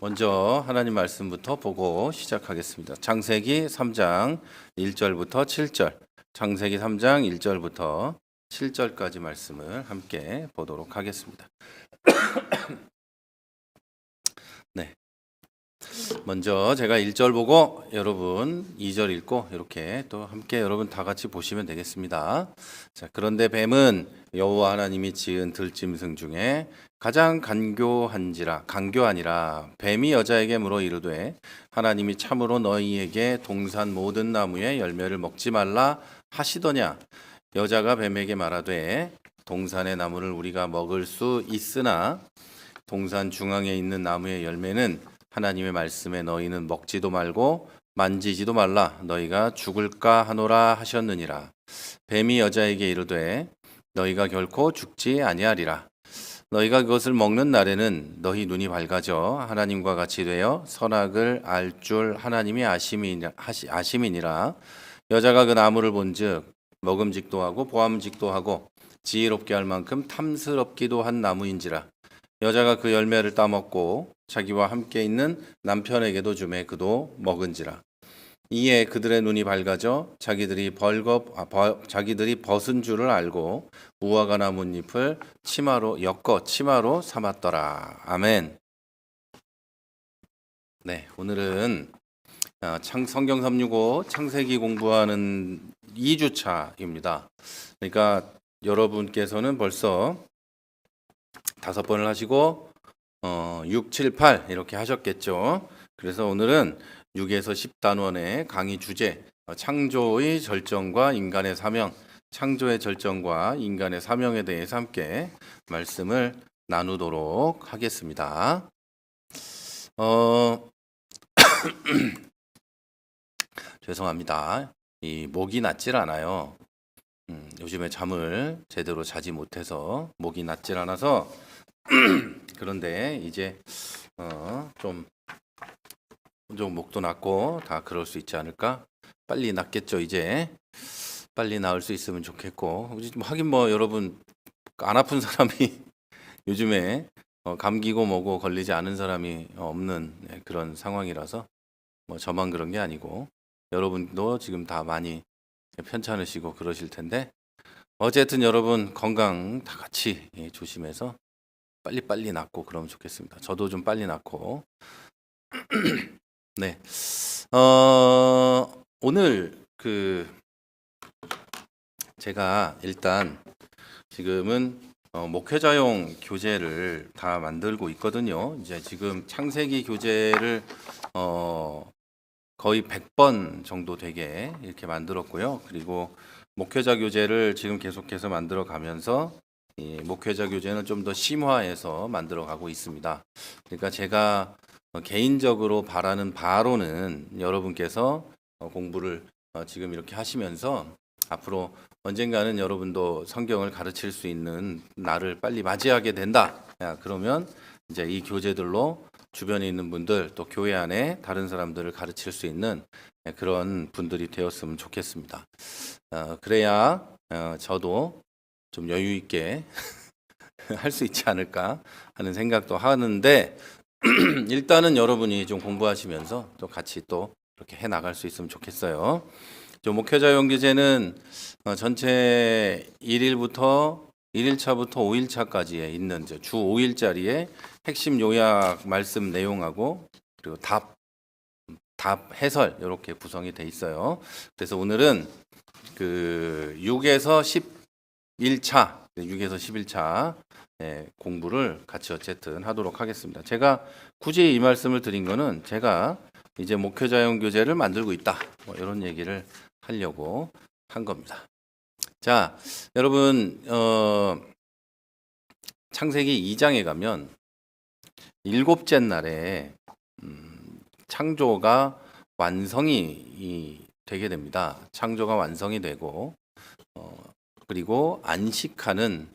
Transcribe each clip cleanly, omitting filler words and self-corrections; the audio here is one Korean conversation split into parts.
먼저 하나님 말씀부터 보고 시작하겠습니다. 창세기 3장 1절부터 7절, 창세기 3장 1절부터 7절까지 말씀을 함께 보도록 하겠습니다. 네. 먼저 제가 1절 보고 여러분 2절 읽고 이렇게 또 함께 여러분 다 같이 보시면 되겠습니다. 자, 그런데 뱀은 여호와 하나님이 지은 들짐승 중에 가장 간교하니라. 뱀이 여자에게 물어 이르되 하나님이 참으로 너희에게 동산 모든 나무의 열매를 먹지 말라 하시더냐. 여자가 뱀에게 말하되 동산의 나무를 우리가 먹을 수 있으나 동산 중앙에 있는 나무의 열매는 하나님의 말씀에 너희는 먹지도 말고 만지지도 말라 너희가 죽을까 하노라 하셨느니라. 뱀이 여자에게 이르되 너희가 결코 죽지 아니하리라. 너희가 그것을 먹는 날에는 너희 눈이 밝아져 하나님과 같이 되어 선악을 알 줄 하나님이 아심이니라. 여자가 그 나무를 본즉 먹음직도 하고 보암직도 하고 지혜롭게 할 만큼 탐스럽기도 한 나무인지라. 여자가 그 열매를 따먹고 자기와 함께 있는 남편에게도 주매 그도 먹은지라. 이에 그들의 눈이 밝아져 자기들이 벗은 줄을 알고 무화과 나뭇잎을 치마로 삼았더라. 아멘. 네, 오늘은 성경 365 창세기 공부하는 2주차입니다. 그러니까 여러분께서는 벌써 5번을 하시고 6, 7, 8 이렇게 하셨겠죠. 그래서 오늘은 6에서 10단원의 강의 주제 창조의 절정과 인간의 사명, 창조의 절정과 인간의 사명에 대해서 함께 말씀을 나누도록 하겠습니다. 죄송합니다. 이 목이 낫질 않아요. 요즘에 잠을 제대로 자지 못해서 목이 낫질 않아서 그런데 이제 좀 목도 낫고 다 그럴 수 있지 않을까? 빨리 낫겠죠. 이제 빨리 나을 수 있으면 좋겠고 하긴 여러분 안 아픈 사람이 요즘에 감기고 뭐고 걸리지 않은 사람이 없는 그런 상황이라서 저만 그런 게 아니고 여러분도 지금 다 많이 편찮으시고 그러실 텐데 어쨌든 여러분 건강 다 같이 조심해서 빨리 낫고 그러면 좋겠습니다. 저도 좀 빨리 낫고. 네. 오늘 제가 일단 지금은 목회자용 교재를 다 만들고 있거든요. 이제 지금 창세기 교재를 거의 100번 정도 되게 이렇게 만들었고요. 그리고 목회자 교재를 지금 계속해서 만들어 가면서 이 목회자 교재는 좀 더 심화해서 만들어 가고 있습니다. 그러니까 제가 개인적으로 바라는 바로는 여러분께서 공부를 지금 이렇게 하시면서 앞으로 언젠가는 여러분도 성경을 가르칠 수 있는 날을 빨리 맞이하게 된다. 그러면 이제 이 교재들로 주변에 있는 분들 또 교회 안에 다른 사람들을 가르칠 수 있는 그런 분들이 되었으면 좋겠습니다. 그래야 저도 좀 여유 있게 할 수 있지 않을까 하는 생각도 하는데 일단은 여러분이 좀 공부하시면서 또 같이 또 이렇게 해 나갈 수 있으면 좋겠어요. 목회자용 교재는 전체 1일차부터 5일차까지에 있는 주 5일짜리의 핵심 요약 말씀 내용하고 그리고 답 해설 이렇게 구성이 돼 있어요. 그래서 오늘은 6에서 11차 공부를 같이 어쨌든 하도록 하겠습니다. 제가 굳이 이 말씀을 드린 거는 제가 이제 목회자용 교재를 만들고 있다. 이런 얘기를 하려고 한 겁니다. 자, 여러분 창세기 2장에 가면 7째 날에 창조가 완성이 되게 됩니다. 창조가 완성이 되고 그리고 안식하는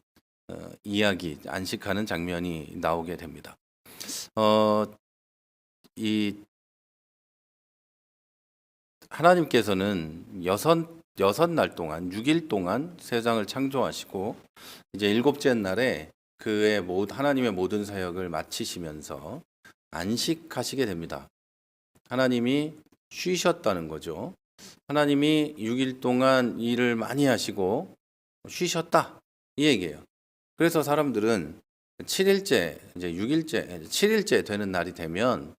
안식하는 장면이 나오게 됩니다. 이 하나님께서는 여섯 날 동안 6일 동안 세상을 창조하시고 이제 7째 날에 하나님의 모든 사역을 마치시면서 안식하시게 됩니다. 하나님이 쉬셨다는 거죠. 하나님이 6일 동안 일을 많이 하시고 쉬셨다 이 얘기예요. 그래서 사람들은 7일째, 이제 6일째, 7일째 되는 날이 되면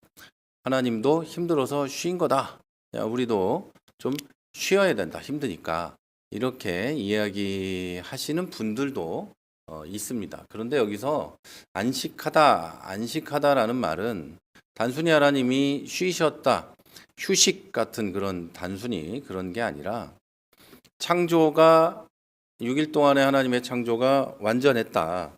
하나님도 힘들어서 쉰 거다. 야, 우리도 좀 쉬어야 된다. 힘드니까. 이렇게 이야기하시는 분들도 있습니다. 그런데 여기서 안식하다라는 말은 단순히 하나님이 쉬셨다, 휴식 같은 그런 단순히 그런 게 아니라 창조가 6일 동안에 하나님의 창조가 완전했다.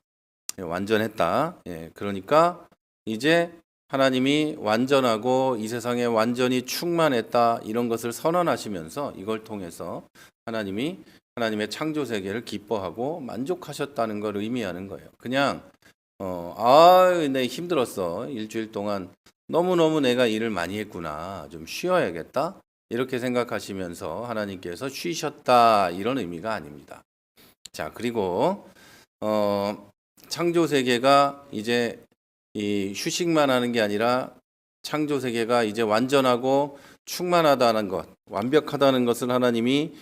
완전했다. 그러니까 이제 하나님이 완전하고 이 세상에 완전히 충만했다. 이런 것을 선언하시면서 이걸 통해서 하나님이 하나님의 창조 세계를 기뻐하고 만족하셨다는 걸 의미하는 거예요. 그냥 내 힘들었어. 일주일 동안 너무너무 내가 일을 많이 했구나. 좀 쉬어야겠다. 이렇게 생각하시면서 하나님께서 쉬셨다. 이런 의미가 아닙니다. 자, 그리고 창조 세계가 이제 이 휴식만 하는 게 아니라 창조 세계가 이제 완전하고 충만하다는 것, 완벽하다는 것을 하나님이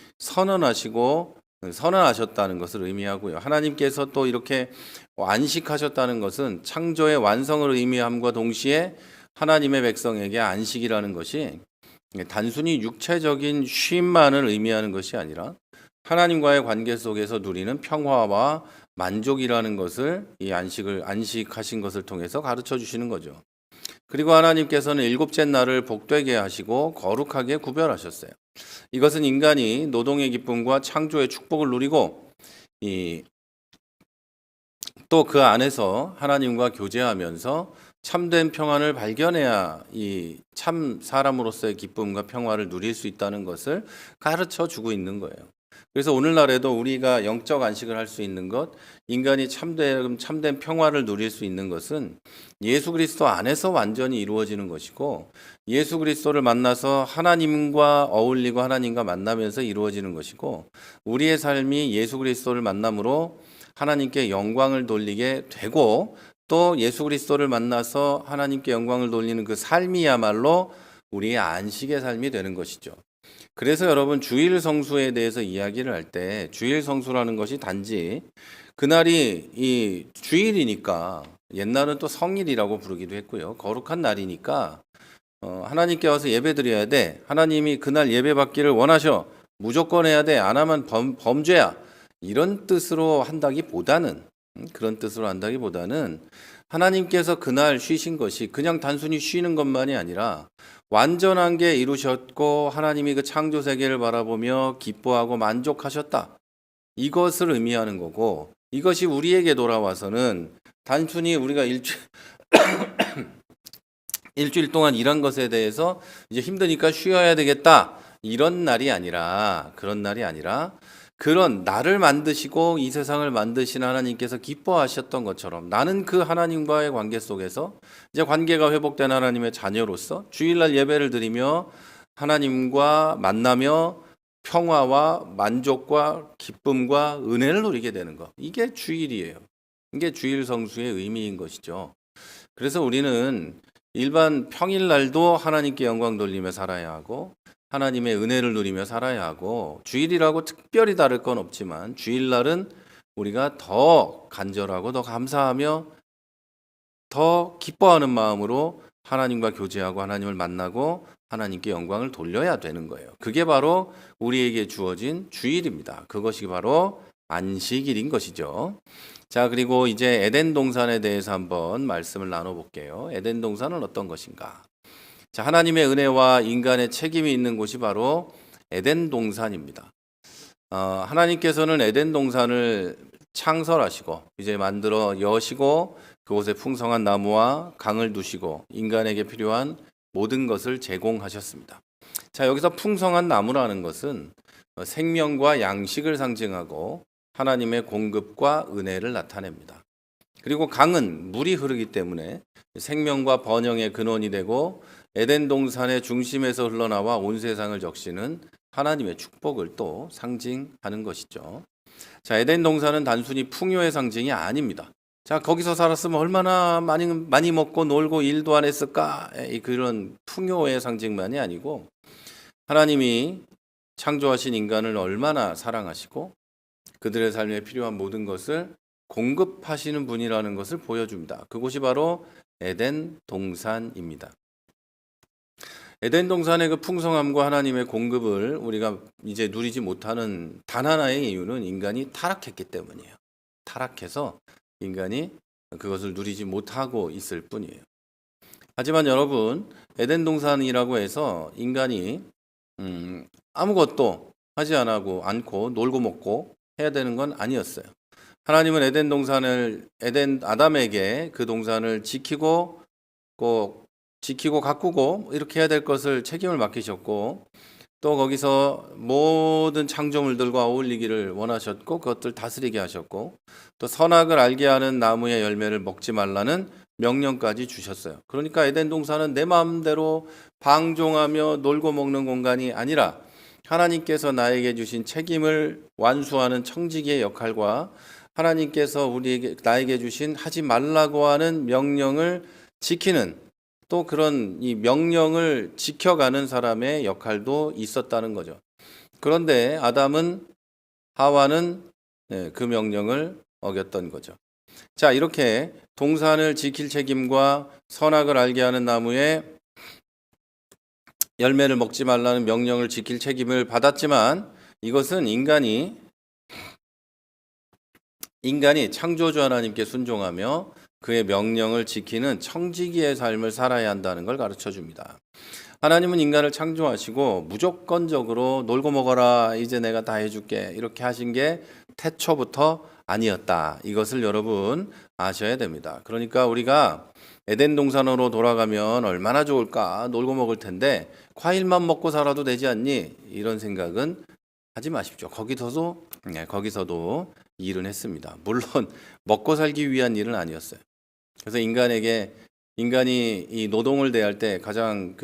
선언하셨다는 것을 의미하고요. 하나님께서 또 이렇게 안식하셨다는 것은 창조의 완성을 의미함과 동시에 하나님의 백성에게 안식이라는 것이 단순히 육체적인 쉼만을 의미하는 것이 아니라 하나님과의 관계 속에서 누리는 평화와 만족이라는 것을 이 안식하신 것을 통해서 가르쳐 주시는 거죠. 그리고 하나님께서는 일곱째 날을 복되게 하시고 거룩하게 구별하셨어요. 이것은 인간이 노동의 기쁨과 창조의 축복을 누리고 또 그 안에서 하나님과 교제하면서 참된 평안을 발견해야 이 참 사람으로서의 기쁨과 평화를 누릴 수 있다는 것을 가르쳐 주고 있는 거예요. 그래서 오늘날에도 우리가 영적 안식을 할 수 있는 것, 인간이 참된 평화를 누릴 수 있는 것은 예수 그리스도 안에서 완전히 이루어지는 것이고 예수 그리스도를 만나서 하나님과 어울리고 하나님과 만나면서 이루어지는 것이고 우리의 삶이 예수 그리스도를 만남으로 하나님께 영광을 돌리게 되고 또 예수 그리스도를 만나서 하나님께 영광을 돌리는 그 삶이야말로 우리의 안식의 삶이 되는 것이죠. 그래서 여러분 주일 성수에 대해서 이야기를 할 때 주일 성수라는 것이 단지 그날이 이 주일이니까 옛날은 또 성일이라고 부르기도 했고요. 거룩한 날이니까 하나님께 와서 예배 드려야 돼. 하나님이 그날 예배 받기를 원하셔. 무조건 해야 돼. 안 하면 범죄야. 이런 뜻으로 한다기보다는 하나님께서 그날 쉬신 것이 그냥 단순히 쉬는 것만이 아니라 완전한 게 이루셨고 하나님이 그 창조 세계를 바라보며 기뻐하고 만족하셨다. 이것을 의미하는 거고 이것이 우리에게 돌아와서는 단순히 우리가 일주일 동안 일한 것에 대해서 이제 힘드니까 쉬어야 되겠다. 그런 날이 아니라 그런 나를 만드시고 이 세상을 만드신 하나님께서 기뻐하셨던 것처럼 나는 그 하나님과의 관계 속에서 이제 관계가 회복된 하나님의 자녀로서 주일날 예배를 드리며 하나님과 만나며 평화와 만족과 기쁨과 은혜를 누리게 되는 것. 이게 주일이에요. 이게 주일 성수의 의미인 것이죠. 그래서 우리는 일반 평일날도 하나님께 영광 돌리며 살아야 하고 하나님의 은혜를 누리며 살아야 하고 주일이라고 특별히 다를 건 없지만 주일날은 우리가 더 간절하고 더 감사하며 더 기뻐하는 마음으로 하나님과 교제하고 하나님을 만나고 하나님께 영광을 돌려야 되는 거예요. 그게 바로 우리에게 주어진 주일입니다. 그것이 바로 안식일인 것이죠. 자, 그리고 이제 에덴 동산에 대해서 한번 말씀을 나눠볼게요. 에덴 동산은 어떤 것인가? 자, 하나님의 은혜와 인간의 책임이 있는 곳이 바로 에덴 동산입니다. 하나님께서는 에덴 동산을 창설하시고 이제 만들어 여시고 그곳에 풍성한 나무와 강을 두시고 인간에게 필요한 모든 것을 제공하셨습니다. 자, 여기서 풍성한 나무라는 것은 생명과 양식을 상징하고 하나님의 공급과 은혜를 나타냅니다. 그리고 강은 물이 흐르기 때문에 생명과 번영의 근원이 되고 에덴 동산의 중심에서 흘러나와 온 세상을 적시는 하나님의 축복을 또 상징하는 것이죠. 자, 에덴 동산은 단순히 풍요의 상징이 아닙니다. 자, 거기서 살았으면 얼마나 많이 먹고 놀고 일도 안 했을까? 그런 풍요의 상징만이 아니고 하나님이 창조하신 인간을 얼마나 사랑하시고 그들의 삶에 필요한 모든 것을 공급하시는 분이라는 것을 보여줍니다. 그곳이 바로 에덴 동산입니다. 에덴 동산의 그 풍성함과 하나님의 공급을 우리가 이제 누리지 못하는 단 하나의 이유는 인간이 타락했기 때문이에요. 타락해서 인간이 그것을 누리지 못하고 있을 뿐이에요. 하지만 여러분, 에덴 동산이라고 해서 인간이 아무것도 하지 않고 놀고 먹고 해야 되는 건 아니었어요. 하나님은 아담에게 그 동산을 지키고 가꾸고 이렇게 해야 될 것을 책임을 맡기셨고 또 거기서 모든 창조물들과 어울리기를 원하셨고 그것들 다스리게 하셨고 또 선악을 알게 하는 나무의 열매를 먹지 말라는 명령까지 주셨어요. 그러니까 에덴 동산은 내 마음대로 방종하며 놀고 먹는 공간이 아니라 하나님께서 나에게 주신 책임을 완수하는 청지기의 역할과 하나님께서 나에게 주신 하지 말라고 하는 명령을 지키는 또 그런 이 명령을 지켜가는 사람의 역할도 있었다는 거죠. 그런데 하와는 그 명령을 어겼던 거죠. 자, 이렇게 동산을 지킬 책임과 선악을 알게 하는 나무의 열매를 먹지 말라는 명령을 지킬 책임을 받았지만 이것은 인간이 창조주 하나님께 순종하며 그의 명령을 지키는 청지기의 삶을 살아야 한다는 걸 가르쳐 줍니다. 하나님은 인간을 창조하시고 무조건적으로 놀고 먹어라, 이제 내가 다 해줄게, 이렇게 하신 게 태초부터 아니었다. 이것을 여러분 아셔야 됩니다. 그러니까 우리가 에덴 동산으로 돌아가면 얼마나 좋을까, 놀고 먹을 텐데 과일만 먹고 살아도 되지 않니? 이런 생각은 하지 마십시오. 거기서도 일은 했습니다. 물론 먹고 살기 위한 일은 아니었어요. 그래서 인간이 이 노동을 대할 때 가장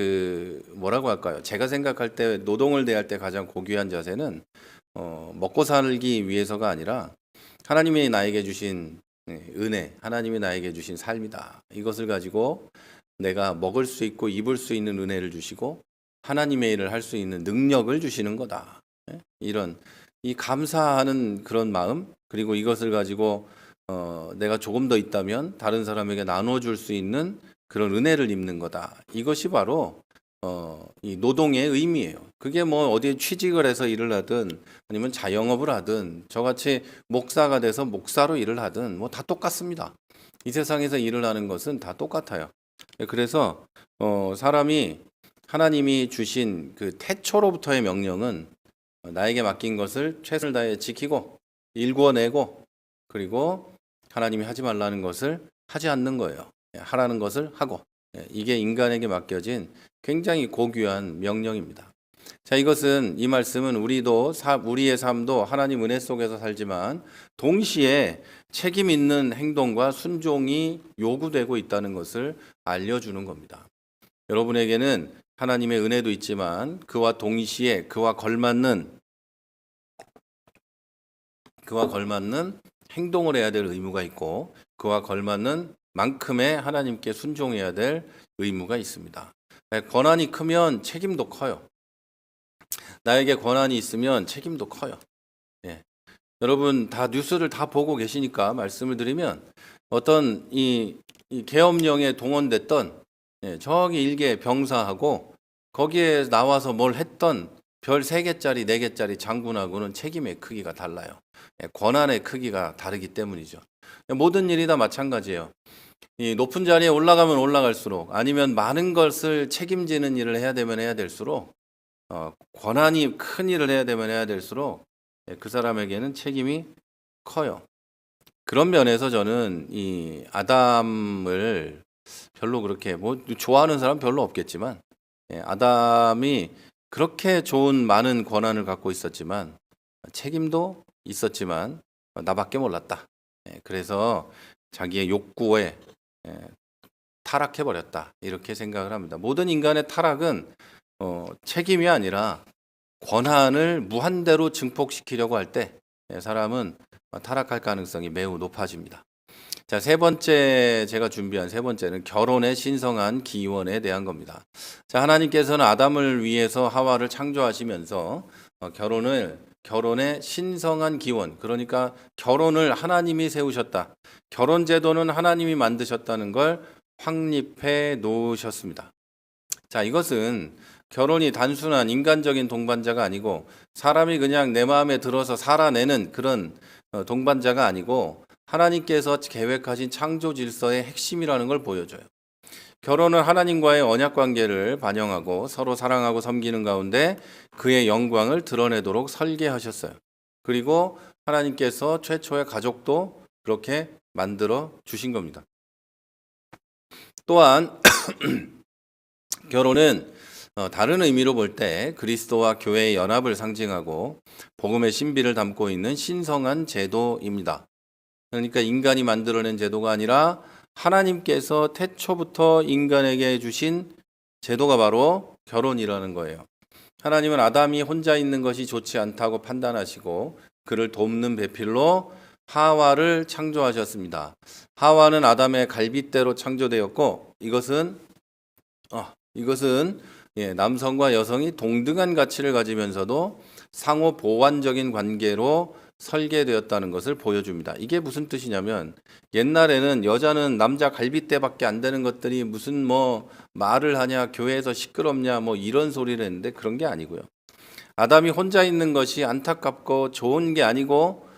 뭐라고 할까요? 제가 생각할 때 노동을 대할 때 가장 고귀한 자세는 먹고 살기 위해서가 아니라 하나님이 나에게 주신 은혜, 하나님이 나에게 주신 삶이다. 이것을 가지고 내가 먹을 수 있고 입을 수 있는 은혜를 주시고 하나님의 일을 할 수 있는 능력을 주시는 거다. 이런 이 감사하는 그런 마음, 그리고 이것을 가지고 내가 조금 더 있다면 다른 사람에게 나눠줄 수 있는 그런 은혜를 입는 거다. 이것이 바로 이 노동의 의미예요. 그게 뭐 어디에 취직을 해서 일을 하든 아니면 자영업을 하든 저같이 목사가 돼서 목사로 일을 하든 뭐 다 똑같습니다. 이 세상에서 일을 하는 것은 다 똑같아요. 그래서 사람이 하나님이 주신 그 태초로부터의 명령은 나에게 맡긴 것을 최선을 다해 지키고 일궈내고 그리고 하나님이 하지 말라는 것을 하지 않는 거예요. 하라는 것을 하고, 이게 인간에게 맡겨진 굉장히 고귀한 명령입니다. 자, 이 말씀은 우리의 삶도 하나님 은혜 속에서 살지만 동시에 책임 있는 행동과 순종이 요구되고 있다는 것을 알려주는 겁니다. 여러분에게는 하나님의 은혜도 있지만 그와 동시에 그와 걸맞는 행동을 해야 될 의무가 있고 그와 걸맞는 만큼의 하나님께 순종해야 될 의무가 있습니다. 권한이 크면 책임도 커요. 나에게 권한이 있으면 책임도 커요. 여러분 다 뉴스를 다 보고 계시니까 말씀을 드리면 어떤 이 계엄령에 동원됐던 저기 일개 병사하고 거기에 나와서 뭘 했던 별 3개짜리 4개짜리 장군하고는 책임의 크기가 달라요. 권한의 크기가 다르기 때문이죠. 모든 일이 다 마찬가지예요. 이 높은 자리에 올라가면 올라갈수록 아니면 많은 것을 책임지는 일을 해야 될수록 권한이 큰 일을 해야 될수록 그 사람에게는 책임이 커요. 그런 면에서 저는 이 아담을 별로 그렇게 좋아하는 사람 별로 없겠지만 아담이 그렇게 좋은 많은 권한을 갖고 있었지만 책임도 있었지만 나밖에 몰랐다. 그래서 자기의 욕구에 타락해버렸다. 이렇게 생각을 합니다. 모든 인간의 타락은 책임이 아니라 권한을 무한대로 증폭시키려고 할 때 사람은 타락할 가능성이 매우 높아집니다. 자, 세 번째 제가 준비한 세 번째는 결혼의 신성한 기원에 대한 겁니다. 자, 하나님께서는 아담을 위해서 하와를 창조하시면서 결혼의 신성한 기원, 그러니까 결혼을 하나님이 세우셨다. 결혼 제도는 하나님이 만드셨다는 걸 확립해 놓으셨습니다. 자, 이것은 결혼이 단순한 인간적인 동반자가 아니고 사람이 그냥 내 마음에 들어서 살아내는 그런 동반자가 아니고 하나님께서 계획하신 창조 질서의 핵심이라는 걸 보여줘요. 결혼은 하나님과의 언약 관계를 반영하고 서로 사랑하고 섬기는 가운데 그의 영광을 드러내도록 설계하셨어요. 그리고 하나님께서 최초의 가족도 그렇게 만들어 주신 겁니다. 또한 결혼은 다른 의미로 볼 때 그리스도와 교회의 연합을 상징하고 복음의 신비를 담고 있는 신성한 제도입니다. 그러니까 인간이 만들어낸 제도가 아니라 하나님께서 태초부터 인간에게 주신 제도가 바로 결혼이라는 거예요. 하나님은 아담이 혼자 있는 것이 좋지 않다고 판단하시고 그를 돕는 배필로 하와를 창조하셨습니다. 하와는 아담의 갈빗대로 창조되었고 이것은 남성과 여성이 동등한 가치를 가지면서도 상호 보완적인 관계로 설계되었다는 것을 보여줍니다. 이게 무슨 뜻이냐면 옛날에는 여자는 남자 갈빗대밖에 안 되는 것들이 무슨 뭐 말을 하냐, 교회에서 시끄럽냐, 뭐 이런 소리를 했는데 그런 게 아니고요. 아담이 혼자 있는 것이 안타깝고 좋은 게 아니고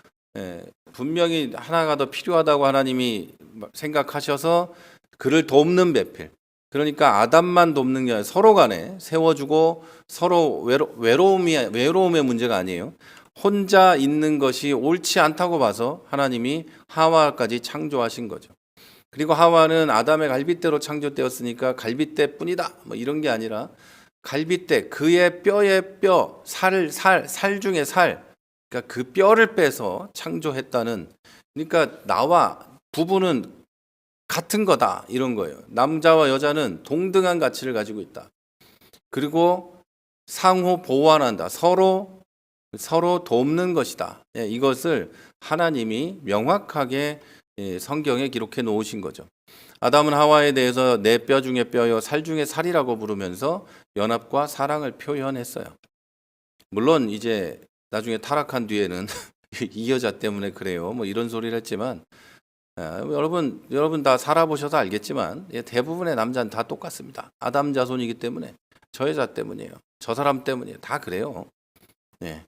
분명히 하나가 더 필요하다고 하나님이 생각하셔서 그를 돕는 배필. 그러니까 아담만 돕는 게 아니라 서로 간에 세워주고 서로 외로움의 문제가 아니에요. 혼자 있는 것이 옳지 않다고 봐서 하나님이 하와까지 창조하신 거죠. 그리고 하와는 아담의 갈빗대로 창조되었으니까 갈빗대뿐이다 뭐 이런 게 아니라 갈빗대, 그의 뼈의 뼈, 살 중에 살, 그러니까 그 뼈를 빼서 창조했다는, 그러니까 나와 부부는 같은 거다 이런 거예요. 남자와 여자는 동등한 가치를 가지고 있다. 그리고 상호 보완한다. 서로 돕는 것이다. 이것을 하나님이 명확하게 성경에 기록해 놓으신 거죠. 아담은 하와에 대해서 내 뼈 중에 뼈요 살 중에 살이라고 부르면서 연합과 사랑을 표현했어요. 물론 이제 나중에 타락한 뒤에는 이 여자 때문에 그래요. 뭐 이런 소리를 했지만 여러분 다 살아보셔서 알겠지만 대부분의 남자는 다 똑같습니다. 아담 자손이기 때문에 저 여자 때문이에요. 저 사람 때문이에요. 다 그래요. 네.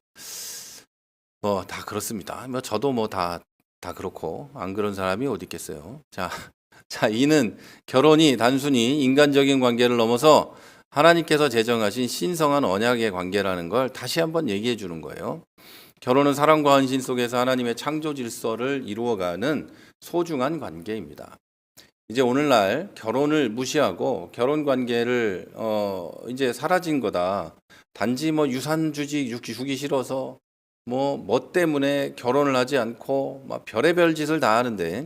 뭐 다 그렇습니다. 뭐 저도 뭐 다 그렇고 안 그런 사람이 어디 있겠어요. 자, 이는 결혼이 단순히 인간적인 관계를 넘어서 하나님께서 제정하신 신성한 언약의 관계라는 걸 다시 한번 얘기해 주는 거예요. 결혼은 사랑과 헌신 속에서 하나님의 창조 질서를 이루어가는 소중한 관계입니다. 이제 오늘날 결혼을 무시하고 결혼 관계를 이제 사라진 거다. 단지 뭐 유산 주기 싫어서 뭐 때문에 결혼을 하지 않고 막 별의별 짓을 다 하는데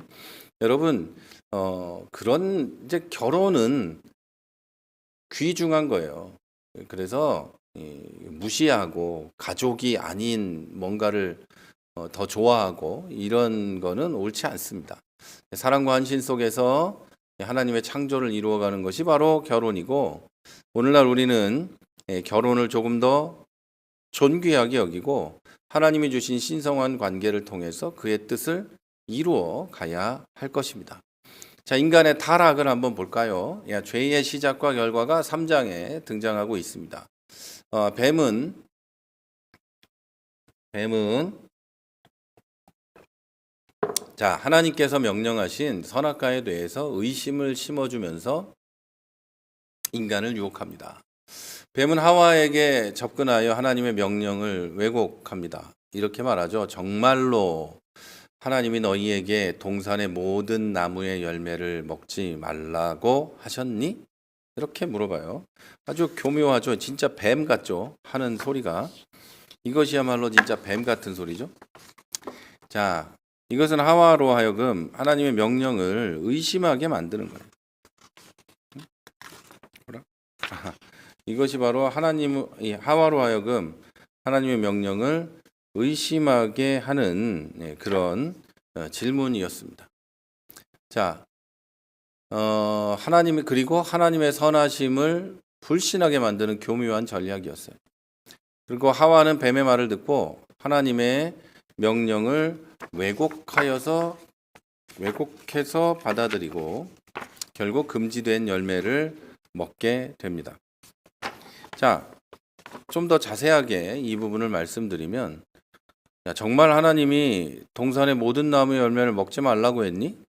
여러분 그런 이제 결혼은 귀중한 거예요. 그래서 무시하고 가족이 아닌 뭔가를 더 좋아하고 이런 거는 옳지 않습니다. 사랑과 헌신 속에서 하나님의 창조를 이루어가는 것이 바로 결혼이고 오늘날 우리는 결혼을 조금 더 존귀하게 여기고 하나님이 주신 신성한 관계를 통해서 그의 뜻을 이루어 가야 할 것입니다. 자, 인간의 타락을 한번 볼까요? 죄의 시작과 결과가 3장에 등장하고 있습니다. 뱀은 자, 하나님께서 명령하신 선악과에 대해서 의심을 심어주면서 인간을 유혹합니다. 뱀은 하와에게 접근하여 하나님의 명령을 왜곡합니다. 이렇게 말하죠. 정말로 하나님이 너희에게 동산의 모든 나무의 열매를 먹지 말라고 하셨니? 이렇게 물어봐요. 아주 교묘하죠. 진짜 뱀 같죠? 하는 소리가. 이것이야말로 진짜 뱀 같은 소리죠. 자, 이것은 하와로 하여금 하나님의 명령을 의심하게 만드는 거예요. 이것이 바로 하와로 하여금 하나님의 명령을 의심하게 하는 그런 질문이었습니다. 자, 하나님이 그리고 하나님의 선하심을 불신하게 만드는 교묘한 전략이었어요. 그리고 하와는 뱀의 말을 듣고 하나님의 명령을 왜곡해서 받아들이고 결국 금지된 열매를 먹게 됩니다. 자, 좀 더 자세하게 이 부분을 말씀드리면, 야, 정말 하나님이 동산의 모든 나무의 열매를 먹지 말라고 했니?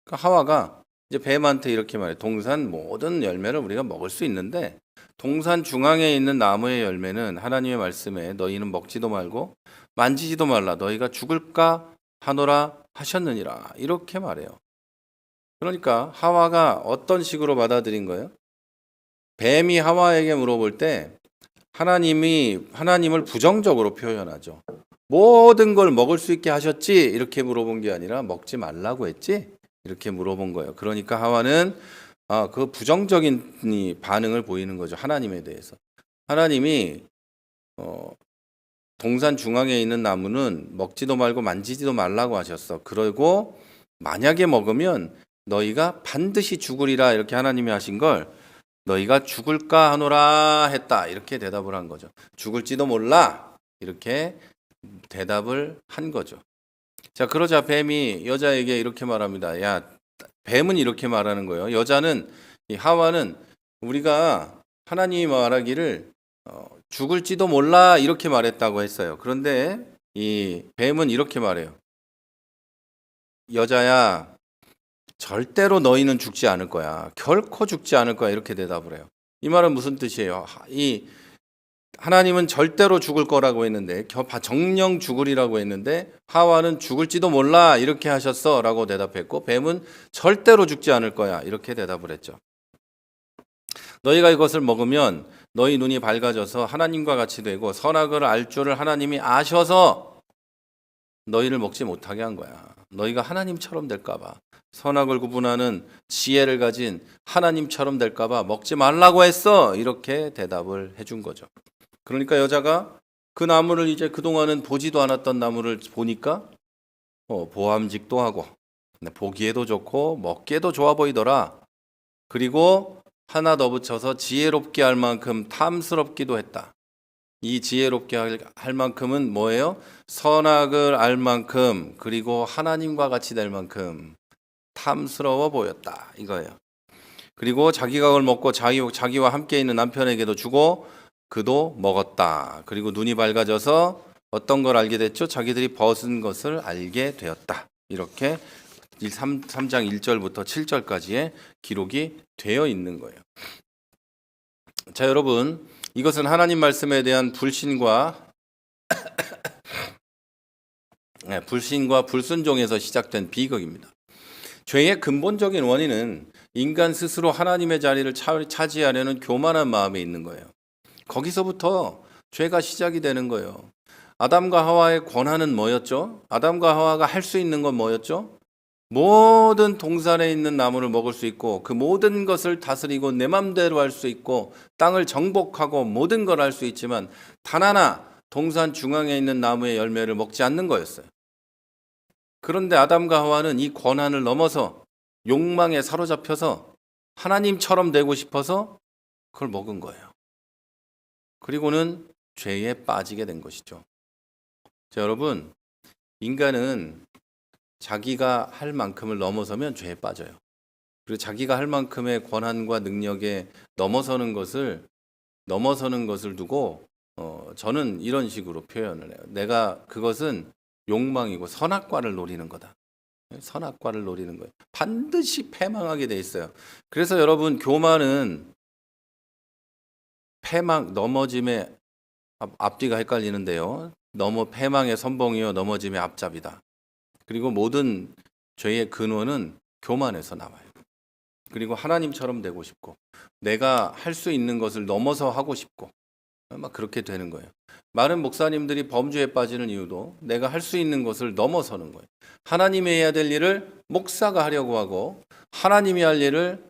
그러니까 하와가 이제 뱀한테 이렇게 말해. 동산 모든 열매를 우리가 먹을 수 있는데 동산 중앙에 있는 나무의 열매는 하나님의 말씀에 너희는 먹지도 말고 만지지도 말라. 너희가 죽을까 하노라 하셨느니라. 이렇게 말해요. 그러니까 하와가 어떤 식으로 받아들인 거예요? 뱀이 하와에게 물어볼 때 하나님을 부정적으로 표현하죠. 모든 걸 먹을 수 있게 하셨지? 이렇게 물어본 게 아니라 먹지 말라고 했지? 이렇게 물어본 거예요. 그러니까 하와는 그 부정적인 반응을 보이는 거죠. 하나님에 대해서. 하나님이 동산 중앙에 있는 나무는 먹지도 말고 만지지도 말라고 하셨어. 그리고 만약에 먹으면 너희가 반드시 죽으리라 이렇게 하나님이 하신 걸 너희가 죽을까 하노라 했다. 이렇게 대답을 한 거죠. 죽을지도 몰라. 이렇게 대답을 한 거죠. 자, 그러자 뱀이 여자에게 이렇게 말합니다. 야, 뱀은 이렇게 말하는 거예요. 여자는, 이 하와는 우리가 하나님이 말하기를 죽을지도 몰라 이렇게 말했다고 했어요. 그런데 이 뱀은 이렇게 말해요. 여자야, 절대로 너희는 죽지 않을 거야. 결코 죽지 않을 거야. 이렇게 대답을 해요. 이 말은 무슨 뜻이에요? 이 하나님은 절대로 죽을 거라고 했는데 정령 죽으리라고 했는데 하와는 죽을지도 몰라 이렇게 하셨어 라고 대답했고 뱀은 절대로 죽지 않을 거야 이렇게 대답을 했죠. 너희가 이것을 먹으면 너희 눈이 밝아져서 하나님과 같이 되고 선악을 알 줄을 하나님이 아셔서 너희를 먹지 못하게 한 거야. 너희가 하나님처럼 될까 봐. 선악을 구분하는 지혜를 가진 하나님처럼 될까 봐 먹지 말라고 했어. 이렇게 대답을 해준 거죠. 그러니까 여자가 그 나무를 이제 그동안은 보지도 않았던 나무를 보니까 보암직도 하고 보기에도 좋고 먹기에도 좋아 보이더라. 그리고 하나 더 붙여서 지혜롭게 할 만큼 탐스럽기도 했다. 이 지혜롭게 할 만큼은 뭐예요? 선악을 알 만큼 그리고 하나님과 같이 될 만큼 탐스러워 보였다 이거예요. 그리고 자기가 그걸 먹고 자기와 함께 있는 남편에게도 주고 그도 먹었다. 그리고 눈이 밝아져서 어떤 걸 알게 됐죠? 자기들이 벗은 것을 알게 되었다. 이렇게 3장 1절부터 7절까지의 기록이 되어 있는 거예요. 자, 여러분, 이것은 하나님 말씀에 대한 불신과 불순종에서 시작된 비극입니다. 죄의 근본적인 원인은 인간 스스로 하나님의 자리를 차지하려는 교만한 마음에 있는 거예요. 거기서부터 죄가 시작이 되는 거예요. 아담과 하와의 권한은 뭐였죠? 아담과 하와가 할 수 있는 건 뭐였죠? 모든 동산에 있는 나무를 먹을 수 있고 그 모든 것을 다스리고 내 맘대로 할 수 있고 땅을 정복하고 모든 걸 할 수 있지만 단 하나 동산 중앙에 있는 나무의 열매를 먹지 않는 거였어요. 그런데 아담과 하와는 이 권한을 넘어서 욕망에 사로잡혀서 하나님처럼 되고 싶어서 그걸 먹은 거예요. 그리고는 죄에 빠지게 된 것이죠. 자, 여러분, 인간은 자기가 할 만큼을 넘어서면 죄에 빠져요. 그리고 자기가 할 만큼의 권한과 능력에 넘어서는 것을 두고 저는 이런 식으로 표현을 해요. 내가 그것은 욕망이고 선악과를 노리는 거다. 선악과를 노리는 거예요. 반드시 패망하게 돼 있어요. 그래서 여러분, 교만은 넘어짐의 앞뒤가 헷갈리는데요. 패망의 선봉이요 넘어짐의 앞잡이다. 그리고 모든 죄의 근원은 교만에서 나와요. 그리고 하나님처럼 되고 싶고 내가 할 수 있는 것을 넘어서 하고 싶고 막 그렇게 되는 거예요. 많은 목사님들이 범죄에 빠지는 이유도 내가 할 수 있는 것을 넘어서는 거예요. 하나님이 해야 될 일을 목사가 하려고 하고 하나님이 할 일을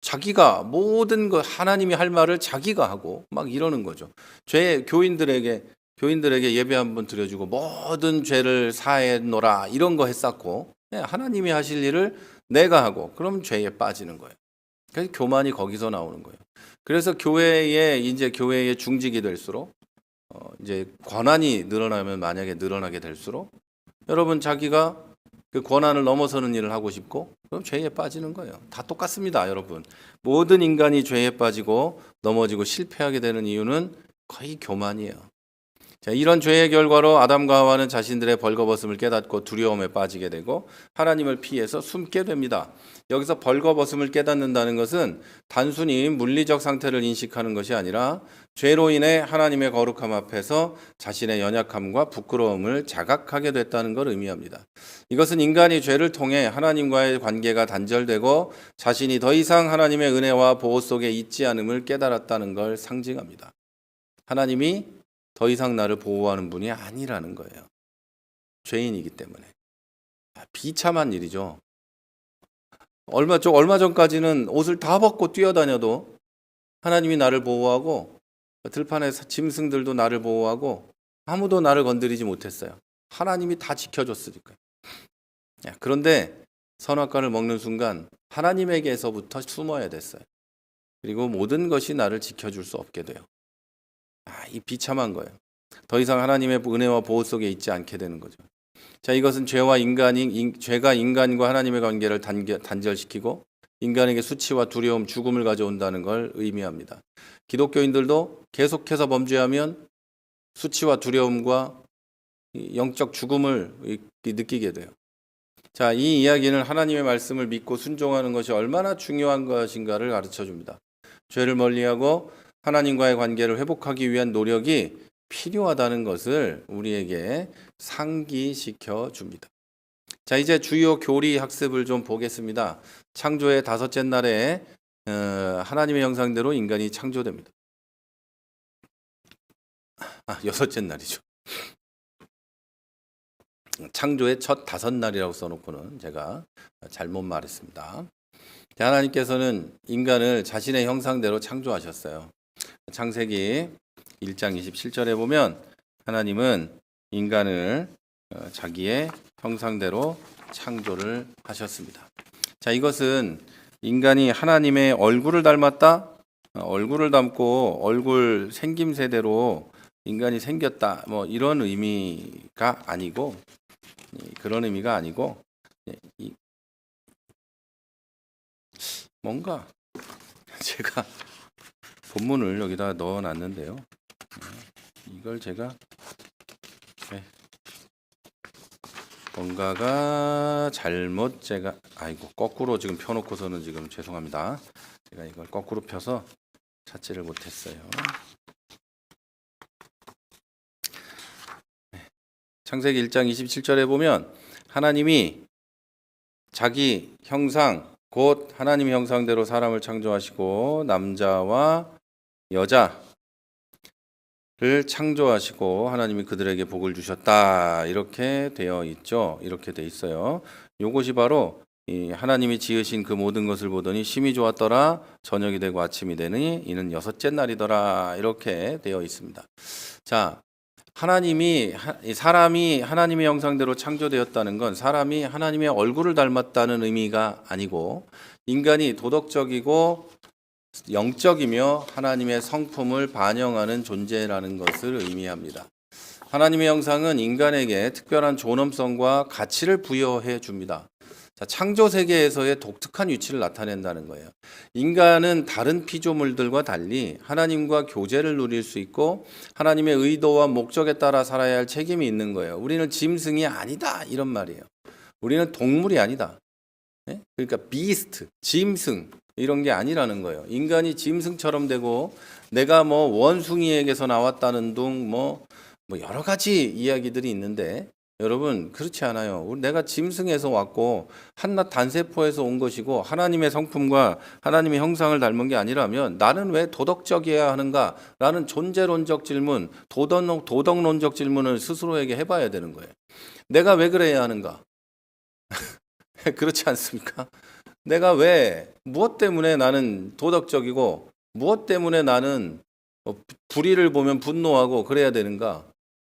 자기가 모든 것 하나님이 할 말을 자기가 하고 막 이러는 거죠. 교인들에게 예배 한번 드려주고 모든 죄를 사해 놓으라 이런 거 했었고 하나님이 하실 일을 내가 하고 그럼 죄에 빠지는 거예요. 그래서 교만이 거기서 나오는 거예요. 그래서 교회의 중직이 될수록 이제 권한이 늘어나면 만약에 늘어나게 될수록 여러분 자기가 그 권한을 넘어서는 일을 하고 싶고 그럼 죄에 빠지는 거예요. 다 똑같습니다, 여러분. 모든 인간이 죄에 빠지고 넘어지고 실패하게 되는 이유는 거의 교만이에요. 자, 이런 죄의 결과로 아담과 하와는 자신들의 벌거벗음을 깨닫고 두려움에 빠지게 되고 하나님을 피해서 숨게 됩니다. 여기서 벌거벗음을 깨닫는다는 것은 단순히 물리적 상태를 인식하는 것이 아니라 죄로 인해 하나님의 거룩함 앞에서 자신의 연약함과 부끄러움을 자각하게 됐다는 걸 의미합니다. 이것은 인간이 죄를 통해 하나님과의 관계가 단절되고 자신이 더 이상 하나님의 은혜와 보호 속에 있지 않음을 깨달았다는 걸 상징합니다. 하나님이 더 이상 나를 보호하는 분이 아니라는 거예요. 죄인이기 때문에. 비참한 일이죠. 얼마 전까지는 옷을 다 벗고 뛰어다녀도 하나님이 나를 보호하고 들판의 짐승들도 나를 보호하고 아무도 나를 건드리지 못했어요. 하나님이 다 지켜줬으니까요. 그런데 선악과를 먹는 순간 하나님에게서부터 숨어야 됐어요. 그리고 모든 것이 나를 지켜줄 수 없게 돼요. 이 비참한 거예요. 더 이상 하나님의 은혜와 보호 속에 있지 않게 되는 거죠. 자, 이것은 죄가 인간과 하나님의 관계를 단절시키고 인간에게 수치와 두려움, 죽음을 가져온다는 걸 의미합니다. 기독교인들도 계속해서 범죄하면 수치와 두려움과 영적 죽음을 느끼게 돼요. 자, 이 이야기는 하나님의 말씀을 믿고 순종하는 것이 얼마나 중요한 것인가를 가르쳐 줍니다. 죄를 멀리하고 하나님과의 관계를 회복하기 위한 노력이 필요하다는 것을 우리에게 상기시켜 줍니다. 자, 이제 주요 교리 학습을 좀 보겠습니다. 창조의 다섯째 날에 하나님의 형상대로 인간이 창조됩니다. 여섯째 날이죠. 창조의 첫 다섯 날이라고 써놓고는 제가 잘못 말했습니다. 하나님께서는 인간을 자신의 형상대로 창조하셨어요. 창세기 1장 27절에 보면 하나님은 인간을 자기의 형상대로 창조를 하셨습니다. 자, 이것은 인간이 하나님의 얼굴을 닮았다? 얼굴을 닮고 얼굴 생김새대로 인간이 생겼다. 뭐 이런 의미가 아니고 그런 의미가 아니고 뭔가 제가 본문을 여기다 넣어놨는데요. 이걸 제가 뭔가가 잘못 거꾸로 지금 펴놓고서는 지금 죄송합니다. 제가 이걸 거꾸로 펴서 찾지를 못했어요. 창세기 1장 27절에 보면 하나님이 자기 형상 곧 하나님의 형상대로 사람을 창조하시고 남자와 여자를 창조하시고 하나님이 그들에게 복을 주셨다. 이렇게 되어 있죠. 이렇게 돼 있어요. 이것이 바로 이 하나님이 지으신 그 모든 것을 보더니 심히 좋았더라. 저녁이 되고 아침이 되니 이는 여섯째 날이더라. 이렇게 되어 있습니다. 자, 사람이 하나님의 형상대로 창조되었다는 건 사람이 하나님의 얼굴을 닮았다는 의미가 아니고 인간이 도덕적이고 영적이며 하나님의 성품을 반영하는 존재라는 것을 의미합니다. 하나님의 형상은 인간에게 특별한 존엄성과 가치를 부여해 줍니다. 자, 창조 세계에서의 독특한 위치를 나타낸다는 거예요. 인간은 다른 피조물들과 달리 하나님과 교제를 누릴 수 있고 하나님의 의도와 목적에 따라 살아야 할 책임이 있는 거예요. 우리는 짐승이 아니다 이런 말이에요. 우리는 동물이 아니다. 그러니까 비스트, 짐승 이런 게 아니라는 거예요. 인간이 짐승처럼 되고 내가 뭐 원숭이에게서 나왔다는 둥 뭐 여러 가지 이야기들이 있는데 여러분 그렇지 않아요. 내가 짐승에서 왔고 한낱 단세포에서 온 것이고 하나님의 성품과 하나님의 형상을 닮은 게 아니라면 나는 왜 도덕적이어야 하는가? 라는 존재론적 질문, 도덕론적 질문을 스스로에게 해봐야 되는 거예요. 내가 왜 그래야 하는가? 그렇지 않습니까? 내가 무엇 때문에 나는 도덕적이고 무엇 때문에 나는 불의를 보면 분노하고 그래야 되는가?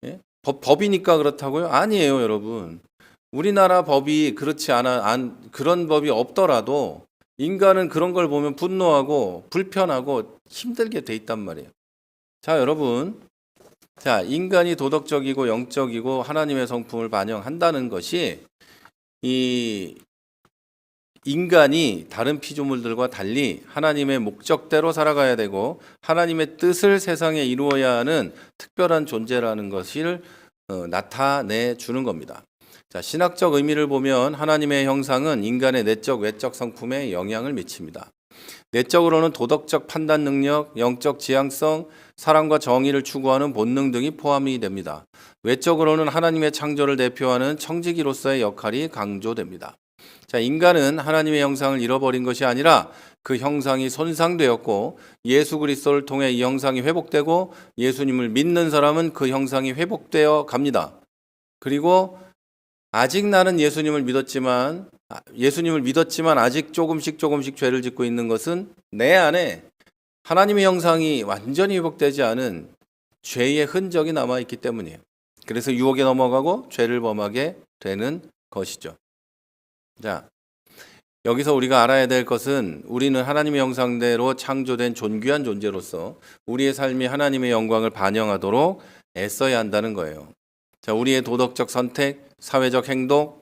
예? 법이니까 그렇다고요? 아니에요, 여러분. 우리나라 법이 그렇지 그런 법이 없더라도 인간은 그런 걸 보면 분노하고 불편하고 힘들게 돼 있단 말이에요. 자, 여러분. 자, 인간이 도덕적이고 영적이고 하나님의 성품을 반영한다는 것이 이 인간이 다른 피조물들과 달리 하나님의 목적대로 살아가야 되고 하나님의 뜻을 세상에 이루어야 하는 특별한 존재라는 것을 나타내 주는 겁니다. 자, 신학적 의미를 보면 하나님의 형상은 인간의 내적, 외적 성품에 영향을 미칩니다. 내적으로는 도덕적 판단 능력, 영적 지향성, 사랑과 정의를 추구하는 본능 등이 포함이 됩니다. 외적으로는 하나님의 창조를 대표하는 청지기로서의 역할이 강조됩니다. 자, 인간은 하나님의 형상을 잃어버린 것이 아니라 그 형상이 손상되었고 예수 그리스도를 통해 이 형상이 회복되고 예수님을 믿는 사람은 그 형상이 회복되어 갑니다. 그리고 아직 나는 예수님을 믿었지만 아직 조금씩 죄를 짓고 있는 것은 내 안에 하나님의 형상이 완전히 회복되지 않은 죄의 흔적이 남아있기 때문이에요. 그래서 유혹에 넘어가고 죄를 범하게 되는 것이죠. 자, 여기서 우리가 알아야 될 것은 우리는 하나님의 형상대로 창조된 존귀한 존재로서 우리의 삶이 하나님의 영광을 반영하도록 애써야 한다는 거예요. 자, 우리의 도덕적 선택, 사회적 행동,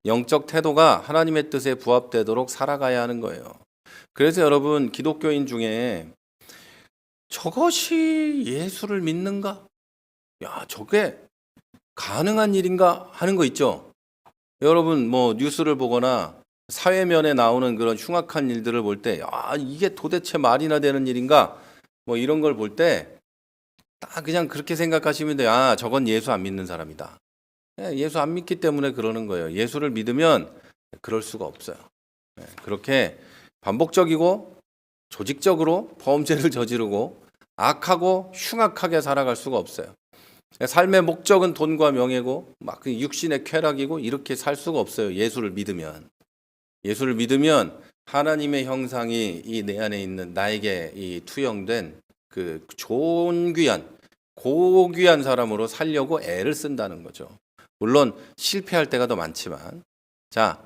영적 태도가 하나님의 뜻에 부합되도록 살아가야 하는 거예요. 그래서 여러분, 기독교인 중에 저것이 예수를 믿는가? 야, 저게 가능한 일인가? 하는 거 있죠? 여러분, 뭐 뉴스를 보거나 사회면에 나오는 그런 흉악한 일들을 볼 때, 야, 이게 도대체 말이나 되는 일인가? 뭐 이런 걸 볼 때 딱 그냥 그렇게 생각하시면 돼요. 아, 저건 예수 안 믿는 사람이다. 예수 안 믿기 때문에 그러는 거예요. 예수를 믿으면 그럴 수가 없어요. 그렇게 반복적이고 조직적으로 범죄를 저지르고 악하고 흉악하게 살아갈 수가 없어요. 삶의 목적은 돈과 명예고 막 육신의 쾌락이고 이렇게 살 수가 없어요. 예수를 믿으면 하나님의 형상이 이 내 안에 있는 나에게 이 투영된 그 존귀한 고귀한 사람으로 살려고 애를 쓴다는 거죠. 물론 실패할 때가 더 많지만, 자,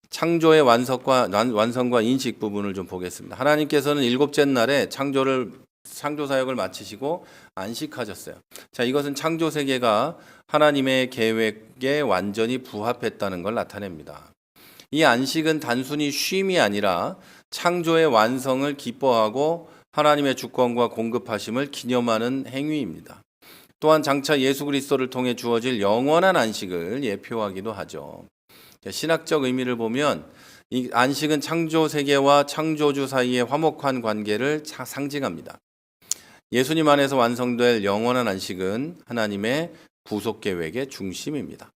창조의 완성과 인식 부분을 좀 보겠습니다. 하나님께서는 일곱째 날에 창조 사역을 마치시고 안식하셨어요. 자, 이것은 창조 세계가 하나님의 계획에 완전히 부합했다는 걸 나타냅니다. 이 안식은 단순히 쉼이 아니라 창조의 완성을 기뻐하고 하나님의 주권과 공급하심을 기념하는 행위입니다. 또한 장차 예수 그리스도를 통해 주어질 영원한 안식을 예표하기도 하죠. 신학적 의미를 보면 이 안식은 창조 세계와 창조주 사이의 화목한 관계를 상징합니다. 예수님 안에서 완성될 영원한 안식은 하나님의 구속 계획의 중심입니다.